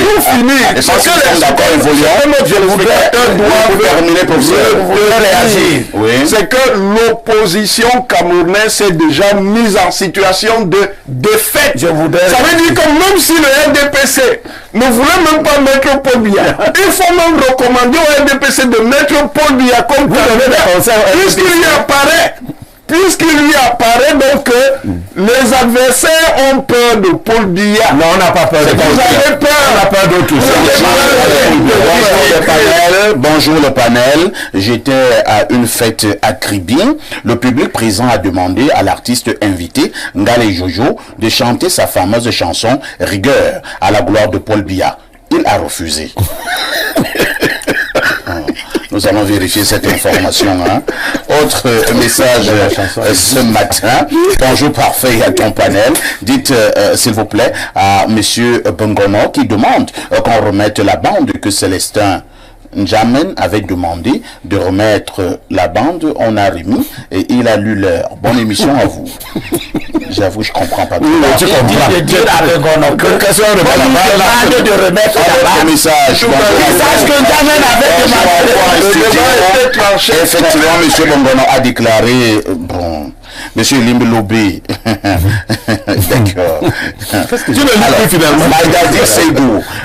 Speaker 7: pour finir,
Speaker 9: c'est que les accords évoluants, je voudrais terminer pour
Speaker 7: réagir.
Speaker 9: Oui.
Speaker 7: C'est que l'opposition camerounaise s'est déjà mise en situation de défaite. Ça veut dire que même si le RDPC ne voulait même pas mettre Paul Biya, il faut même recommander au RDPC de mettre Paul Biya comme candidat, puisqu'il lui apparaît donc que les adversaires ont peur de Paul Biya.
Speaker 9: Non, on n'a pas peur de Paul Biya.
Speaker 7: Vous avez peur.
Speaker 9: On n'a peur de tout ça. Bonjour le panel. J'étais à une fête à Kribi. Le public présent a demandé à l'artiste invité, Ngale Jojo, de chanter sa fameuse chanson « Rigueur » à la gloire de Paul Biya. Il a refusé. Nous allons vérifier cette information. Hein. Autre message ce matin. Bonjour parfait à ton panel. Dites s'il vous plaît à monsieur Bongono qui demande qu'on remette la bande que Célestin Njamen avait demandé de remettre la bande. On a remis et il a lu l'heure. Bonne émission à vous. J'avoue, je comprends pas.
Speaker 11: Tu comprends. De dire à Bongono que demande de remettre la bande.
Speaker 9: Message
Speaker 11: que Njamen avait demandé.
Speaker 9: Effectivement, monsieur Bongono a déclaré bon. Monsieur Limbelobi, d'accord. Alors,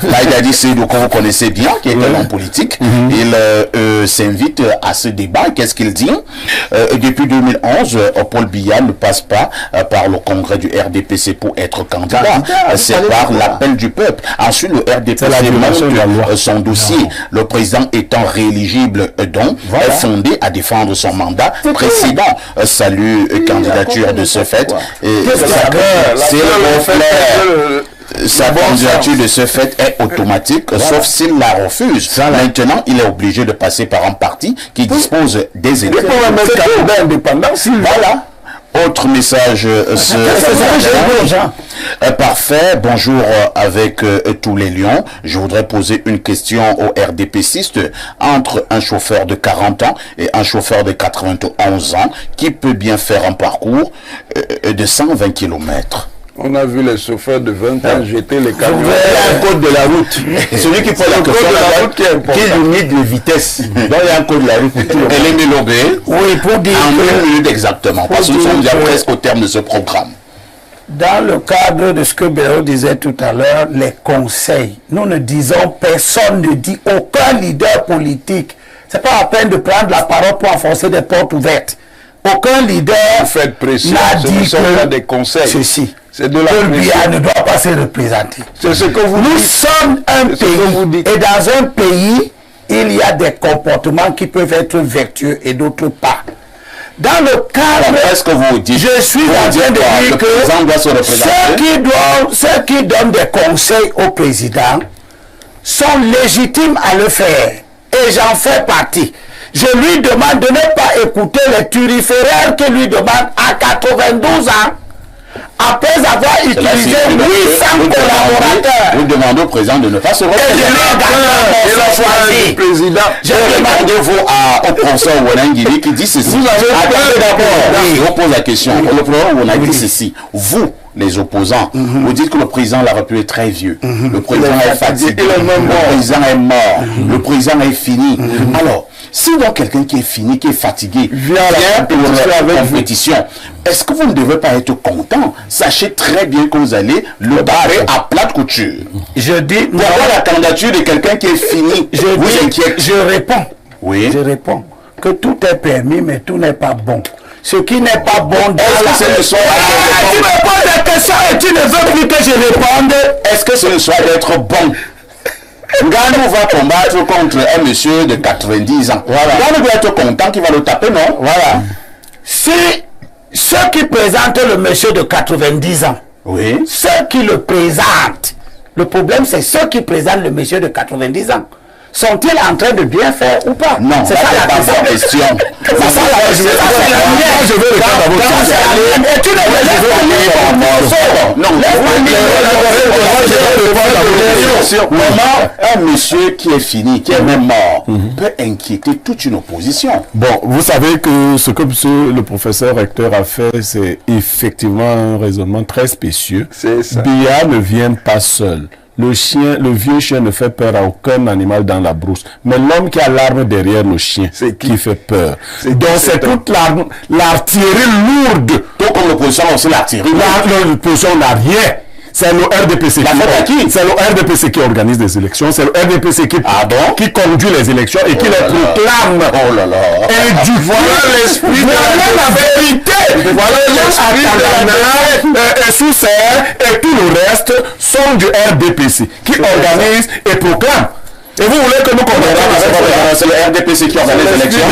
Speaker 9: Maïdadi Seydou, que vous connaissez bien, qui est un homme politique, il s'invite à ce débat. Qu'est-ce qu'il dit? Depuis 2011, Paul Biya ne passe pas par le congrès du RDPC pour être candidat. C'est par l'appel du peuple. Ensuite, le RDPC monte son dossier. Le président étant rééligible, donc, est fondé à défendre son mandat précédent. Salut, candidature de ce fait. Sa candidature de ce fait est automatique, sauf s'il la refuse. Maintenant, il est obligé de passer par un parti qui dispose des électeurs. Voilà. Autre message, parfait, bonjour avec tous les lions. Je voudrais poser une question au RDPCiste. Entre un chauffeur de 40 ans et un chauffeur de 91 ans, qui peut bien faire un parcours de 120 km?
Speaker 7: On a vu les chauffeurs de 20 ans jeter les camions.
Speaker 9: Il y a un code de la route. Celui qui pose la question qui limite les vitesses. Donc il y a un code de la route pour tout le monde. Elle est mélobée.
Speaker 11: Oui, pour dire
Speaker 9: en 1 minute exactement. Parce que nous sommes déjà presque au terme de ce programme.
Speaker 11: Dans le cadre de ce que Béraud disait tout à l'heure, les conseils, nous ne disons, personne ne dit, aucun leader politique. C'est pas la peine de prendre la parole pour enfoncer des portes ouvertes. Aucun leader n'a dit que
Speaker 7: des conseils.
Speaker 11: Ceci.
Speaker 7: C'est de la
Speaker 11: Paul Biya ne doit pas se représenter.
Speaker 7: C'est ce que vous
Speaker 11: Nous
Speaker 7: dites.
Speaker 11: sommes un pays. Et dans un pays, il y a des comportements qui peuvent être vertueux et d'autres pas. Dans le cadre,
Speaker 9: est-ce que vous dites,
Speaker 11: je suis en train de dire que ceux qui donnent des conseils au président sont légitimes à le faire. Et j'en fais partie. Je lui demande de ne pas écouter les turiféraires qui lui demandent à 92 ans, après avoir utilisé 800 collaborateurs.
Speaker 9: Vous demandez au président de ne pas se représenter.
Speaker 11: Et je président.
Speaker 9: Je demande au professeur Wonangili qui dit ceci. Vous avez attendez d'abord. Oui, je pose la question. Le professeur Wonangili dit ceci. Vous, les opposants, vous dites que le président de la République est très vieux. Le président est fatigué. Le président est mort. Le président est fini. Alors,
Speaker 6: Si donc quelqu'un qui est fini, qui est fatigué,
Speaker 10: vient
Speaker 6: pour la compétition, est-ce que vous ne devez pas être content? Sachez très bien que vous allez le barrer à plate couture.
Speaker 11: Je dis,
Speaker 6: pourquoi la candidature de quelqu'un qui est fini vous inquiète?
Speaker 11: Je réponds.
Speaker 6: Oui.
Speaker 11: Je réponds que tout est permis, mais tout n'est pas bon. Ce qui n'est pas bon dans
Speaker 6: c'est le soir
Speaker 11: tu me poses des questions et tu ne veux plus que je réponde.
Speaker 6: Est-ce que c'est le soir d'être bon? Nganou va combattre contre un monsieur de 90 ans. Voilà. Nganou doit être content qu'il va le taper, non?
Speaker 11: Voilà. Si ceux qui présentent le monsieur de 90 ans,
Speaker 6: oui,
Speaker 11: ceux qui le présentent, le problème c'est ceux qui présentent le monsieur de 90 ans. Sont-ils en train de bien faire ou pas?
Speaker 6: Non, c'est ça la question.
Speaker 11: C'est ça la question. Je veux répondre à votre question. Et tu ne me laisses pas lire mon morceau.
Speaker 6: Non, comment un monsieur qui est fini, qui est même mort, peut inquiéter toute une opposition?
Speaker 10: Bon, vous savez que ce que le professeur recteur a fait, c'est effectivement un raisonnement très spécieux. Biya ne vient pas seul. Le vieux chien ne fait peur à aucun animal dans la brousse. Mais l'homme qui a l'arme derrière le chien, qui fait peur. Donc c'est toute l'artillerie lourde.
Speaker 6: Tout comme l'opposition a aussi l'artillerie.
Speaker 10: L'opposition n'a rien. C'est le RDPC qui organise les élections. C'est le RDPC qui conduit les élections et qui les proclame.
Speaker 6: Oh là là.
Speaker 10: Et du voilà l'esprit de la vérité. Voilà l'esprit de la SUCR et tout le reste sont du RDPC qui organise et proclame. Et vous voulez que nous comprenions?
Speaker 6: C'est le RDPC qui organise les élections.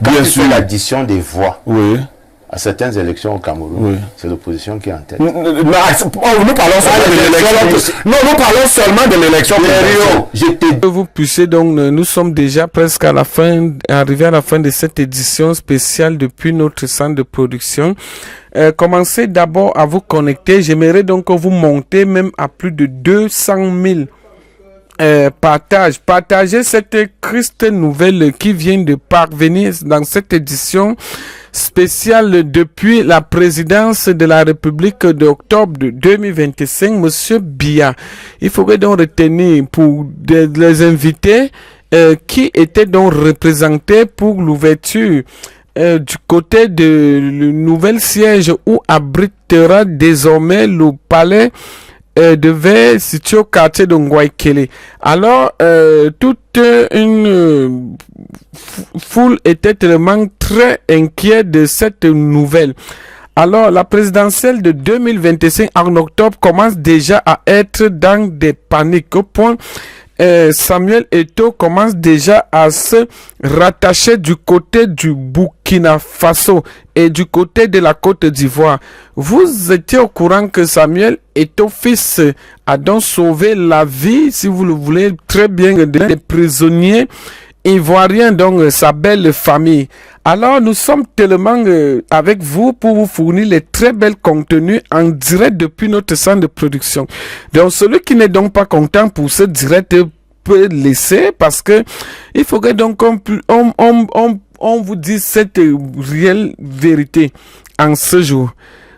Speaker 9: Bien sûr, l'addition des voix.
Speaker 10: Oui.
Speaker 9: À certaines élections au Cameroun, c'est l'opposition qui est en tête.
Speaker 10: Nous parlons seulement de l'élection. Non, nous parlons seulement de l'élection.
Speaker 1: Vous puissiez donc, nous sommes déjà presque à la fin, arrivés à la fin de cette édition spéciale depuis notre centre de production. Commencez d'abord à vous connecter. J'aimerais donc que vous montez même à plus de 200 000 partagez cette triste nouvelle qui vient de parvenir dans cette édition spéciale depuis la présidence de la République d'octobre de 2025, Monsieur Biya. Il faudrait donc retenir pour les invités qui étaient donc représentés pour l'ouverture du côté de le nouvel siège où abritera désormais le palais devait situer au quartier de Ngwaikele. Alors, toute une foule était tellement très inquiète de cette nouvelle. Alors, la présidentielle de 2025 en octobre commence déjà à être dans des paniques au point Samuel Eto'o commence déjà à se rattacher du côté du Burkina Faso et du côté de la Côte d'Ivoire. Vous étiez au courant que Samuel Eto'o fils a donc sauvé la vie, si vous le voulez très bien, des prisonniers ivoiriens, donc sa belle famille. Alors nous sommes tellement avec vous pour vous fournir les très belles contenus en direct depuis notre centre de production. Donc celui qui n'est donc pas content pour ce direct peut laisser, parce que il faudrait donc on vous dise cette réelle vérité en ce jour.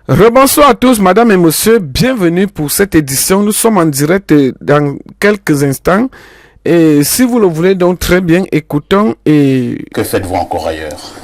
Speaker 1: Rebonsoir à tous, madame et monsieur, bienvenue pour cette édition. Nous sommes en direct dans quelques instants. Et si vous le voulez donc très bien, écoutons et...
Speaker 6: Que faites-vous encore ailleurs?